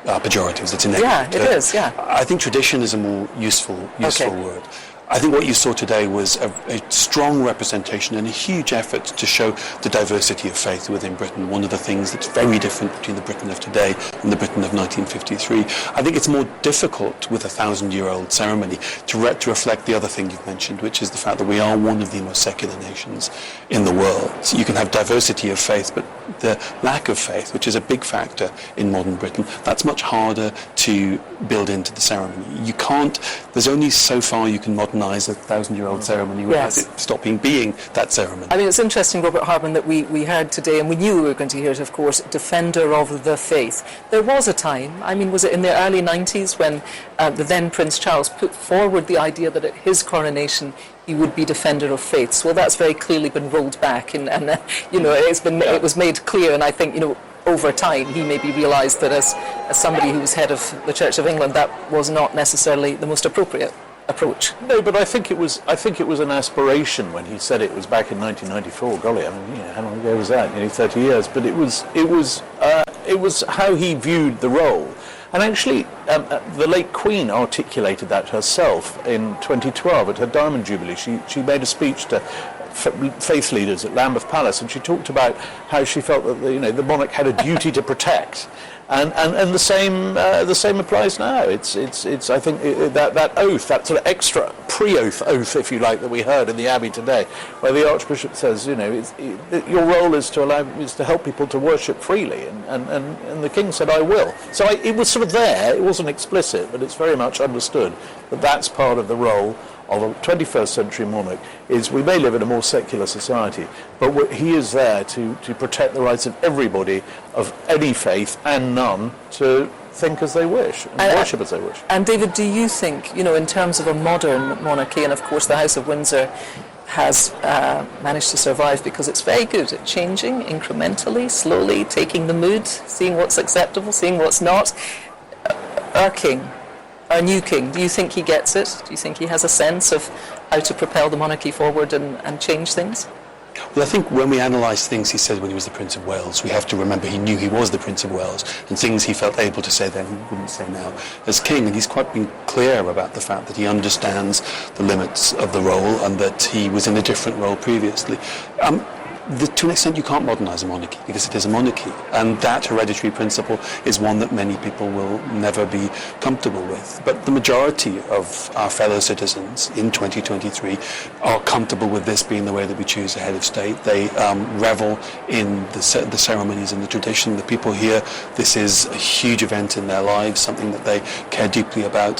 Speaker 5: pejoratives. It's a negative.
Speaker 3: Yeah, it is. Yeah.
Speaker 5: I think tradition is a more useful word. I think what you saw today was a strong representation and a huge effort to show the diversity of faith within Britain. One of the things that's very different between the Britain of today and the Britain of 1953. I think it's more difficult with a 1,000-year-old ceremony to reflect the other thing you've mentioned, which is the fact that we are one of the most secular nations in the world. So you can have diversity of faith, but the lack of faith, which is a big factor in modern Britain, that's much harder to build into the ceremony. You can't, there's only so far you can modernize a 1,000-year-old ceremony without it stopping being that ceremony.
Speaker 3: I mean, it's interesting, Robert Hardman, that we heard today, and we knew we were going to hear it, of course, defender of the faith. There was a time, I mean, was it in the early 90s when the then Prince Charles put forward the idea that at his coronation he would be defender of faiths. Well, that's very clearly been rolled back, and it was made clear, and I think, over time he maybe realised that as somebody who was head of the Church of England, that was not necessarily the most appropriate approach.
Speaker 4: No, but I think it was an aspiration when he said it. Was back in 1994. Golly, I mean, how long ago was that? Nearly 30 years. But it was how he viewed the role. And actually, the late Queen articulated that herself in 2012 at her Diamond Jubilee. She made a speech to faith leaders at Lambeth Palace, and she talked about how she felt that the monarch had a duty to protect. And the same applies now. It's I think that oath, that sort of extra pre-oath oath, if you like, that we heard in the Abbey today, where the Archbishop says, your role is to help people to worship freely, and the King said, I will. So it was sort of there. It wasn't explicit, but it's very much understood that that's part of the role of a 21st century monarch. Is we may live in a more secular society, but he is there to protect the rights of everybody of any faith and none to think as they wish and worship as they wish.
Speaker 3: And David, do you think, in terms of a modern monarchy, and of course the House of Windsor has managed to survive because it's very good at changing incrementally, slowly, taking the mood, seeing what's acceptable, seeing what's not. Our king, our new king, do you think he gets it? Do you think he has a sense of how to propel the monarchy forward and change things?
Speaker 5: Well, I think when we analyse things he said when he was the Prince of Wales, we have to remember he knew he was the Prince of Wales, and things he felt able to say then he wouldn't say now as king. And he's quite been clear about the fact that he understands the limits of the role and that he was in a different role previously. To an extent, you can't modernise a monarchy because it is a monarchy, and that hereditary principle is one that many people will never be comfortable with. But the majority of our fellow citizens in 2023 are comfortable with this being the way that we choose a head of state. They revel in the ceremonies and the tradition. The people here, this is a huge event in their lives, something that they care deeply about.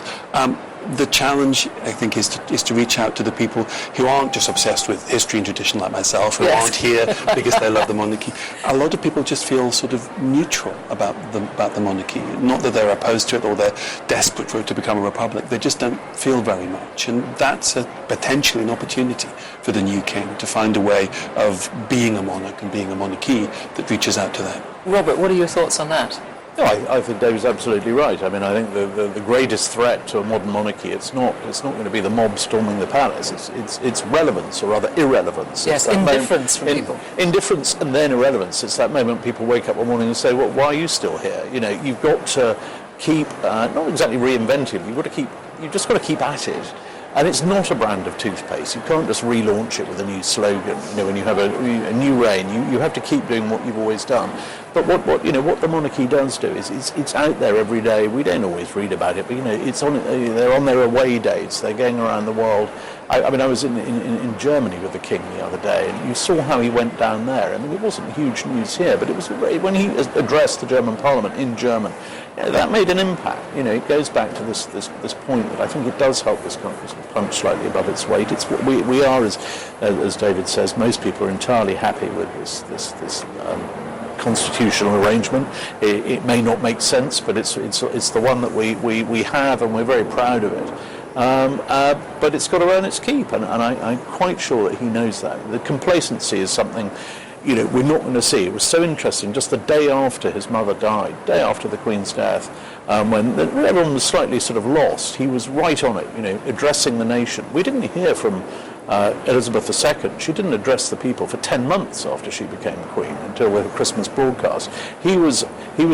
Speaker 5: The challenge, I think, is to reach out to the people who aren't just obsessed with history and tradition like myself, who aren't here because they love the monarchy. A lot of people just feel sort of neutral about the monarchy. Not that they're opposed to it or they're desperate for it to become a republic. They just don't feel very much. And that's potentially an opportunity for the new king to find a way of being a monarch and being a monarchy that reaches out to them.
Speaker 3: Robert, what are your thoughts on that?
Speaker 4: No, I think David's absolutely right. I mean, I think the greatest threat to a modern monarchy, it's not going to be the mob storming the palace. It's relevance, or rather irrelevance.
Speaker 3: Yes, indifference from people. Indifference
Speaker 4: and then irrelevance. It's that moment people wake up one morning and say, well, why are you still here? You've got to keep, not exactly reinventing, you've just got to keep at it. And it's not a brand of toothpaste. You can't just relaunch it with a new slogan. When you have a new reign, you have to keep doing what you've always done. But what the monarchy does do is it's out there every day. We don't always read about it, but it's on. They're on their away days. They're going around the world. I was in Germany with the king the other day, and you saw how he went down there. I mean, it wasn't huge news here, but it was when he addressed the German Parliament in German. That made an impact. It goes back to this point that I think it does help this country punch slightly above its weight. It's what we are, as David says, most people are entirely happy with this constitutional arrangement. It may not make sense, but it's the one that we have, and we're very proud of it. But it's got to earn its keep, and I'm quite sure that he knows that. The complacency is something, we're not going to see. It was so interesting, just the day after his mother died, day after the Queen's death, when everyone was slightly sort of lost, he was right on it, addressing the nation. We didn't hear from Elizabeth II. She didn't address the people for 10 months after she became Queen, until the Christmas broadcast. He was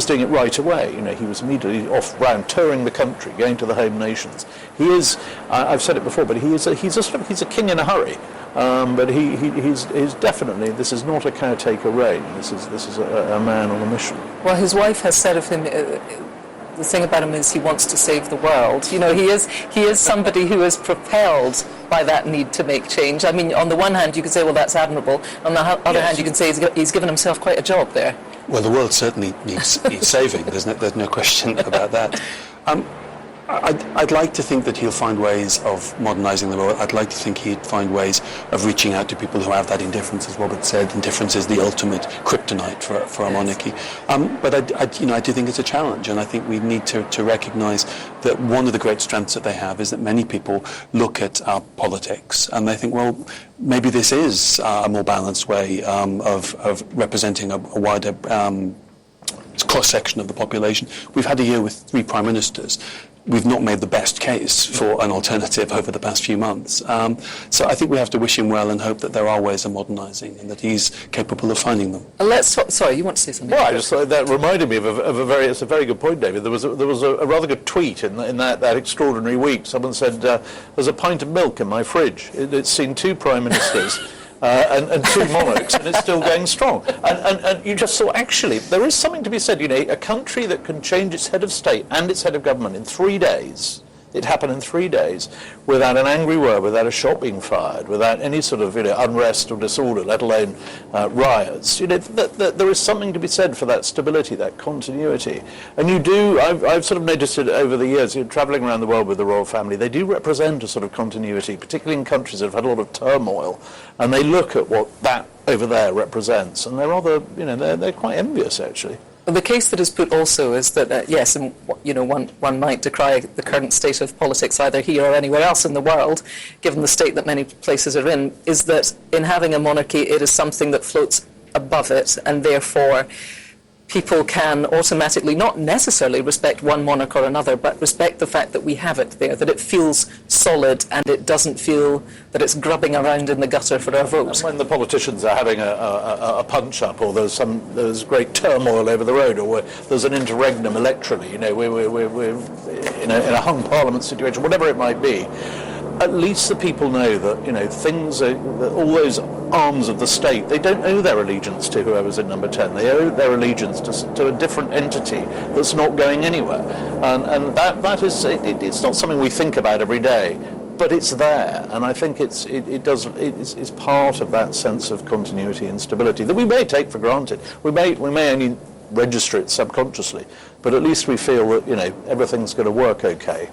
Speaker 4: doing it right away. He was immediately off round touring the country, going to the home nations. He is, I've said it before, but he's a king in a hurry. But he's definitely, this is not a caretaker reign. This is a man on a mission.
Speaker 3: Well, his wife has said of him, the thing about him is he wants to save the world. He is somebody who is propelled by that need to make change. I mean, on the one hand, you could say, well, that's admirable. On the other hand, you can say he's given himself quite a job there.
Speaker 5: Well, the world certainly needs saving. There's no question about that. I'd like to think that he'll find ways of modernising the world. I'd like to think he'd find ways of reaching out to people who have that indifference. As Robert said, indifference is the ultimate kryptonite for a monarchy. But I do think it's a challenge, and I think we need to recognise that one of the great strengths that they have is that many people look at our politics and they think, well, maybe this is a more balanced way of representing a wider cross-section of the population. We've had a year with 3 prime ministers. We've not made the best case for an alternative over the past few months. So I think we have to wish him well and hope that there are ways of modernising and that he's capable of finding them.
Speaker 3: Sorry, you want to say something?
Speaker 4: Well, I just thought that reminded me of it's a very good point, David. There was a rather good tweet in that extraordinary week. Someone said, there's a pint of milk in my fridge. It's seen 2 prime ministers. And 2 monarchs, and it's still going strong. And you just saw, actually, there is something to be said. A country that can change its head of state and its head of government in 3 days. It happened in 3 days, without an angry word, without a shot being fired, without any sort of unrest or disorder, let alone riots. There is something to be said for that stability, that continuity. And I've sort of noticed it over the years, travelling around the world with the royal family, they do represent a sort of continuity, particularly in countries that have had a lot of turmoil, and they look at what that over there represents, and they're rather, they're quite envious, actually.
Speaker 3: The case that is put also is that, yes, and one might decry the current state of politics either here or anywhere else in the world, given the state that many places are in, is that in having a monarchy, it is something that floats above it, and therefore people can automatically not necessarily respect one monarch or another, but respect the fact that we have it there, that it feels solid and it doesn't feel that it's grubbing around in the gutter for our vote.
Speaker 4: And when the politicians are having a punch-up, or there's great turmoil over the road, or there's an interregnum electorally, we're in a hung parliament situation, whatever it might be, at least the people know that, things are, that all those arms of the state, they don't owe their allegiance to whoever's in number 10. They owe their allegiance to a different entity that's not going anywhere. And that is, it's not something we think about every day, but it's there. And I think it's part of that sense of continuity and stability that we may take for granted. We may only register it subconsciously, but at least we feel that, everything's going to work okay.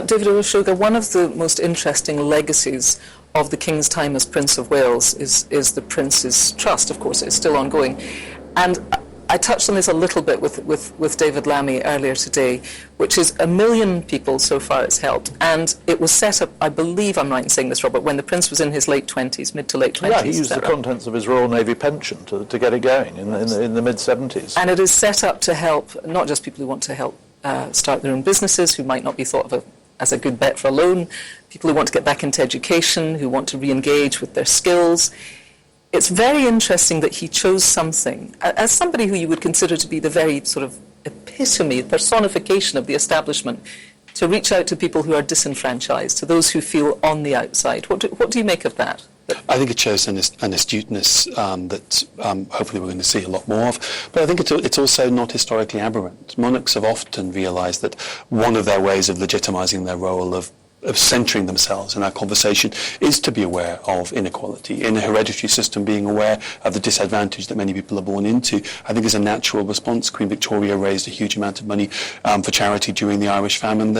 Speaker 3: David O'Shoga, one of the most interesting legacies of the King's time as Prince of Wales is the Prince's Trust. Of course, it's still ongoing. And I touched on this a little bit with David Lammy earlier today, which is 1 million people so far it's helped. And it was set up, I believe I'm right in saying this, Robert, when the Prince was in his late 20s, mid to late 20s.
Speaker 4: Yeah, he used the contents of his Royal Navy pension to get it going in the mid-70s.
Speaker 3: And it is set up to help not just people who want to help start their own businesses, who might not be thought of as a good bet for a loan, people who want to get back into education, who want to re-engage with their skills. It's very interesting that he chose something, as somebody who you would consider to be the very sort of epitome, personification of the establishment, to reach out to people who are disenfranchised, to those who feel on the outside. What do you make of that?
Speaker 5: I think it shows an astuteness that hopefully we're going to see a lot more of. But I think it's also not historically aberrant. Monarchs have often realised that one of their ways of legitimising their role, of centering themselves in our conversation is to be aware of inequality. In a hereditary system, being aware of the disadvantage that many people are born into, I think is a natural response. Queen Victoria raised a huge amount of money for charity during the Irish famine.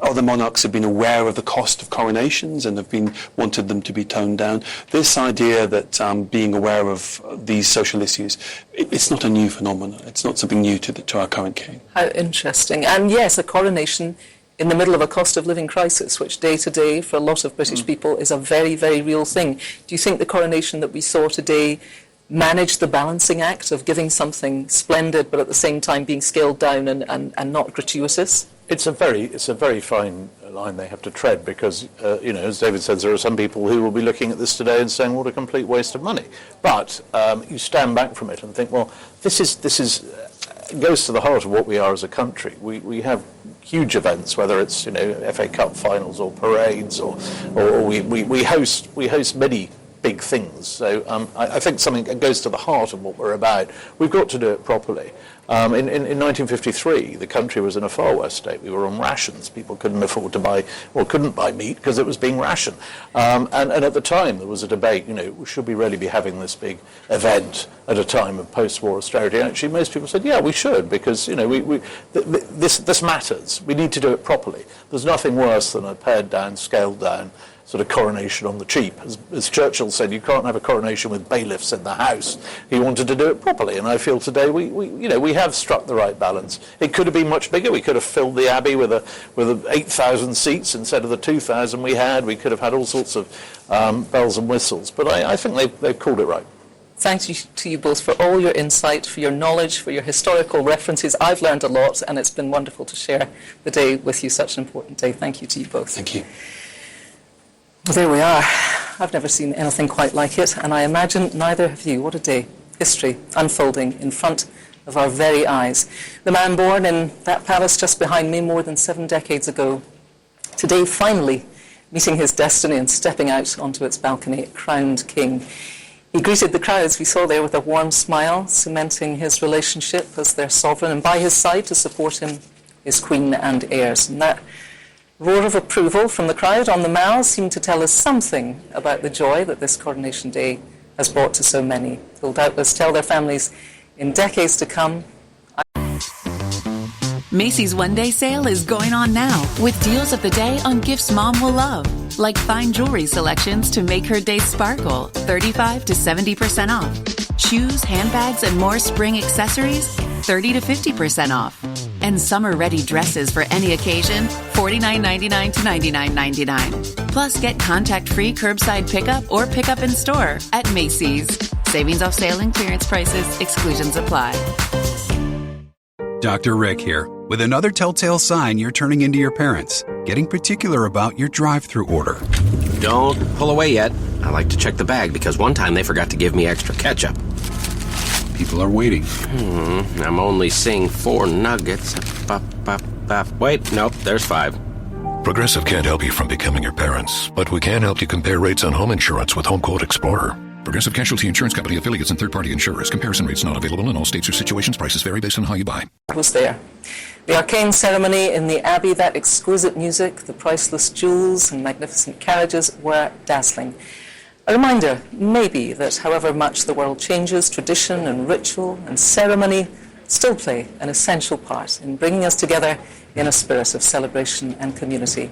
Speaker 5: Other monarchs have been aware of the cost of coronations and have wanted them to be toned down. This idea that being aware of these social issues, it's not a new phenomenon. It's not something new to our current king.
Speaker 3: How interesting. And yes, a coronation in the middle of a cost of living crisis, which day to day for a lot of British people is a very, very real thing. Do you think the coronation that we saw today managed the balancing act of giving something splendid but at the same time being scaled down and not gratuitous?
Speaker 4: It's a very fine line they have to tread because, as David says, there are some people who will be looking at this today and saying, what a complete waste of money. But you stand back from it and think, well, this goes to the heart of what we are as a country. We have huge events, whether it's FA Cup finals or parades, or we host many big things. So I think something that goes to the heart of what we're about. We've got to do it properly. In 1953, the country was in a far worse state. We were on rations. People couldn't afford to buy, or couldn't buy meat because it was being rationed. And at the time, there was a debate, should we really be having this big event at a time of post-war austerity? And actually, most people said, yeah, we should, because, this matters. We need to do it properly. There's nothing worse than a pared down, scaled down sort of coronation on the cheap. As Churchill said, you can't have a coronation with bailiffs in the house. He wanted to do it properly, and I feel today we have struck the right balance. It could have been much bigger. We could have filled the Abbey with 8,000 seats instead of the 2,000 we had. We could have had all sorts of bells and whistles, but I think they've called it right.
Speaker 3: Thanks to you both for all your insight, for your knowledge, for your historical references. I've learned a lot, and it's been wonderful to share the day with you, such an important day. Thank you to you both.
Speaker 5: Thank you.
Speaker 3: Well, there we are. I've never seen anything quite like it, and I imagine neither have you. What a day. History unfolding in front of our very eyes. The man born in that palace just behind me more than 7 decades ago, today finally meeting his destiny and stepping out onto its balcony, crowned king. He greeted the crowds we saw there with a warm smile, cementing his relationship as their sovereign, and by his side to support him, his queen and heirs. And that roar of approval from the crowd on the Mall seemed to tell us something about the joy that this coronation day has brought to so many. It will doubtless tell their families in decades to come.
Speaker 1: Macy's One Day Sale is going on now with deals of the day on gifts Mom will love, like fine jewelry selections to make her day sparkle, 35 to 70% off. Shoes, handbags, and more spring accessories, 30 to 50% off. And summer-ready dresses for any occasion, $49.99 to $99.99. Plus, get contact-free curbside pickup or pickup in store at Macy's. Savings off sale and clearance prices. Exclusions apply.
Speaker 6: Dr. Rick here, with another telltale sign you're turning into your parents. Getting particular about your drive-thru order.
Speaker 7: Don't pull away yet. I like to check the bag because one time they forgot to give me extra ketchup.
Speaker 6: People are waiting.
Speaker 7: I'm only seeing 4 nuggets. Wait, nope, there's 5.
Speaker 22: Progressive can't help you from becoming your parents, but we can help you compare rates on home insurance with Home Quote Explorer. Progressive Casualty Insurance Company affiliates and third-party insurers. Comparison rates not available in all states or situations. Prices vary based on how you buy.
Speaker 3: Was there. The arcane ceremony in the Abbey, that exquisite music, the priceless jewels and magnificent carriages were dazzling. A reminder, maybe, that however much the world changes, tradition and ritual and ceremony still play an essential part in bringing us together in a spirit of celebration and community.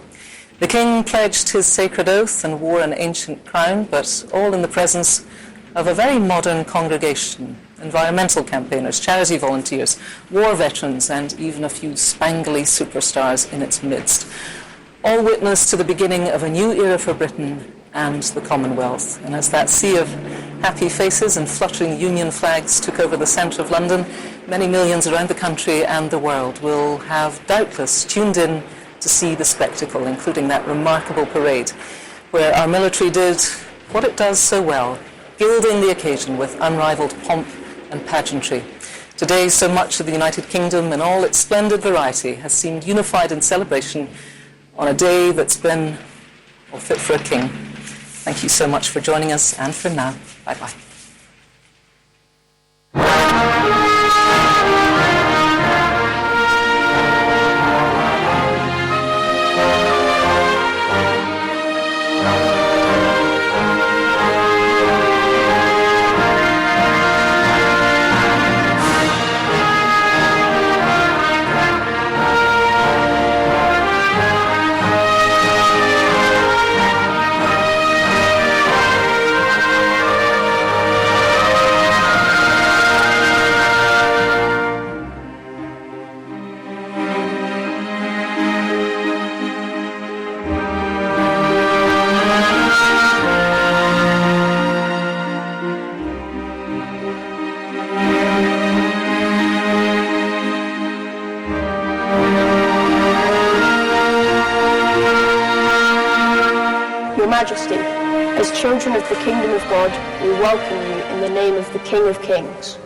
Speaker 3: The king pledged his sacred oath and wore an ancient crown, but all in the presence of a very modern congregation, environmental campaigners, charity volunteers, war veterans, and even a few spangly superstars in its midst. All witness to the beginning of a new era for Britain and the Commonwealth. And as that sea of happy faces and fluttering Union flags took over the centre of London, many millions around the country and the world will have doubtless tuned in to see the spectacle, including that remarkable parade, where our military did what it does so well, gilding the occasion with unrivaled pomp and pageantry. Today, so much of the United Kingdom in all its splendid variety has seemed unified in celebration on a day that's been fit for a king. Thank you so much for joining us, and for now, bye-bye.
Speaker 8: Your Majesty, as children of the Kingdom of God, we welcome you in the name of the King of Kings.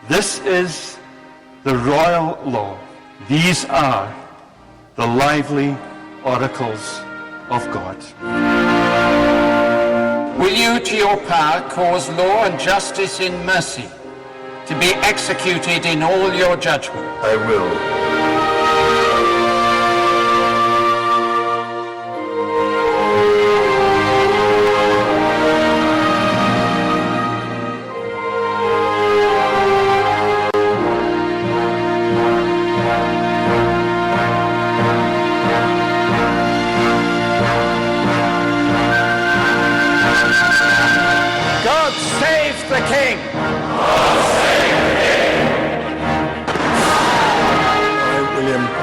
Speaker 9: This is the royal law. These are the lively oracles of God.
Speaker 10: Will you, to your power, cause law and justice in mercy to be executed in all your judgment?
Speaker 9: I will.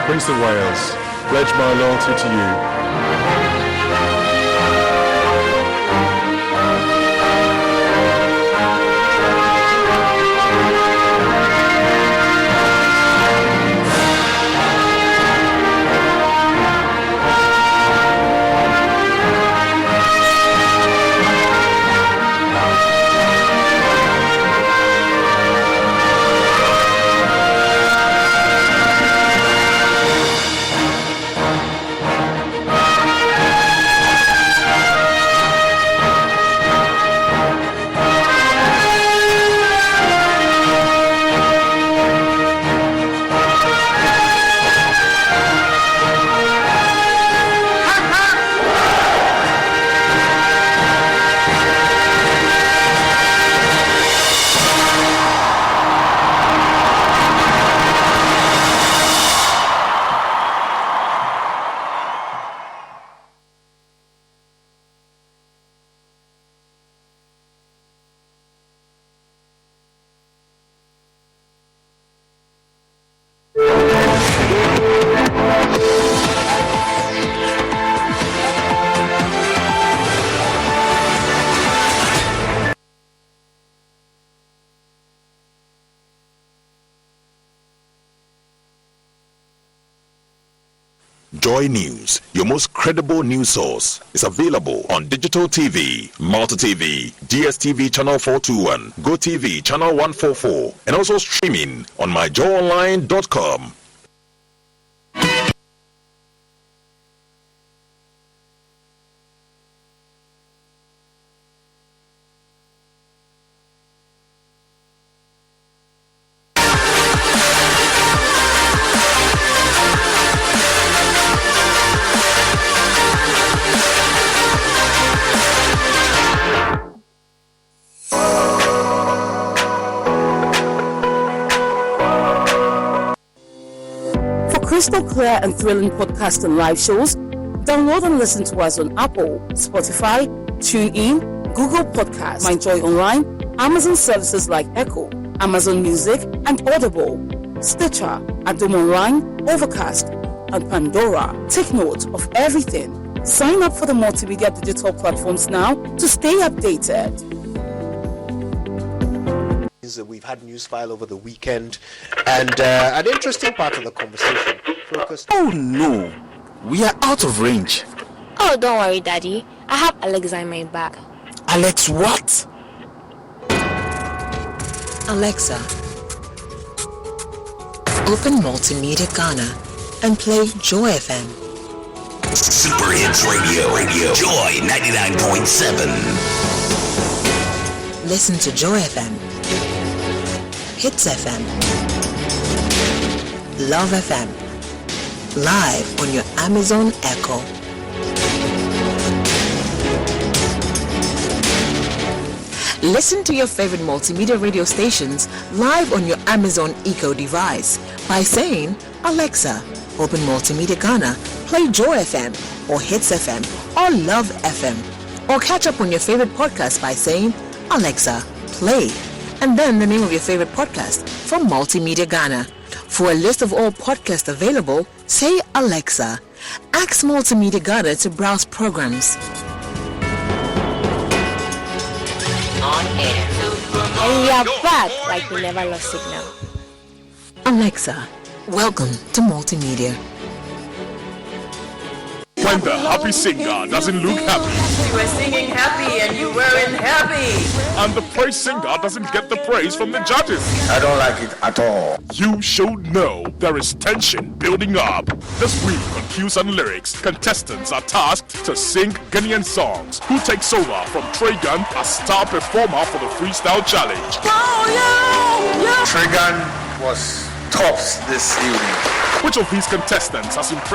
Speaker 24: Prince of Wales, pledge my loyalty to you.
Speaker 25: Joy News, your most credible news source, is available on digital TV, Multi TV, DSTV channel 421, GoTV channel 144, and also streaming on myjoyonline.com.
Speaker 26: Crystal clear and thrilling podcasts and live shows. Download and listen to us on Apple, Spotify, TuneIn, Google Podcasts, MyJoy Online, Amazon services like Echo, Amazon Music, and Audible, Stitcher, Adom Online, Overcast, and Pandora. Take note of everything. Sign up for the multimedia digital platforms now to stay updated.
Speaker 27: We've had news file over the weekend, and an interesting part of the conversation focused.
Speaker 28: Oh no, we are out of range.
Speaker 11: Oh, don't worry, Daddy. I have Alexa in my bag.
Speaker 28: Alex, what?
Speaker 12: Alexa, open Multimedia Ghana and play Joy FM.
Speaker 13: Super Hits Radio, Joy 99.7.
Speaker 12: Listen to Joy FM, Hits FM, Love FM, live on your Amazon Echo. Listen to your favorite multimedia radio stations live on your Amazon Echo device by saying, Alexa, open Multimedia Ghana, play Joy FM or Hits FM or Love FM. Or catch up on your favorite podcast by saying, Alexa, play, and then the name of your favorite podcast from Multimedia Ghana. For a list of all podcasts available, say Alexa. Ask Multimedia Ghana to browse programs.
Speaker 11: On air. And we are back like we never lost signal.
Speaker 12: Alexa, Welcome to Multimedia.
Speaker 22: When the happy singer doesn't look happy.
Speaker 2: You were singing happy and you weren't happy.
Speaker 22: And the praise singer doesn't get the praise from the judges.
Speaker 28: I don't like it at all.
Speaker 22: You should know there is tension building up. This week on Cues and Lyrics, contestants are tasked to sing Ghanaian songs. Who takes over from Tregan as star performer for the freestyle challenge?
Speaker 28: Tregan was tops this evening.
Speaker 22: Which of these contestants has impressed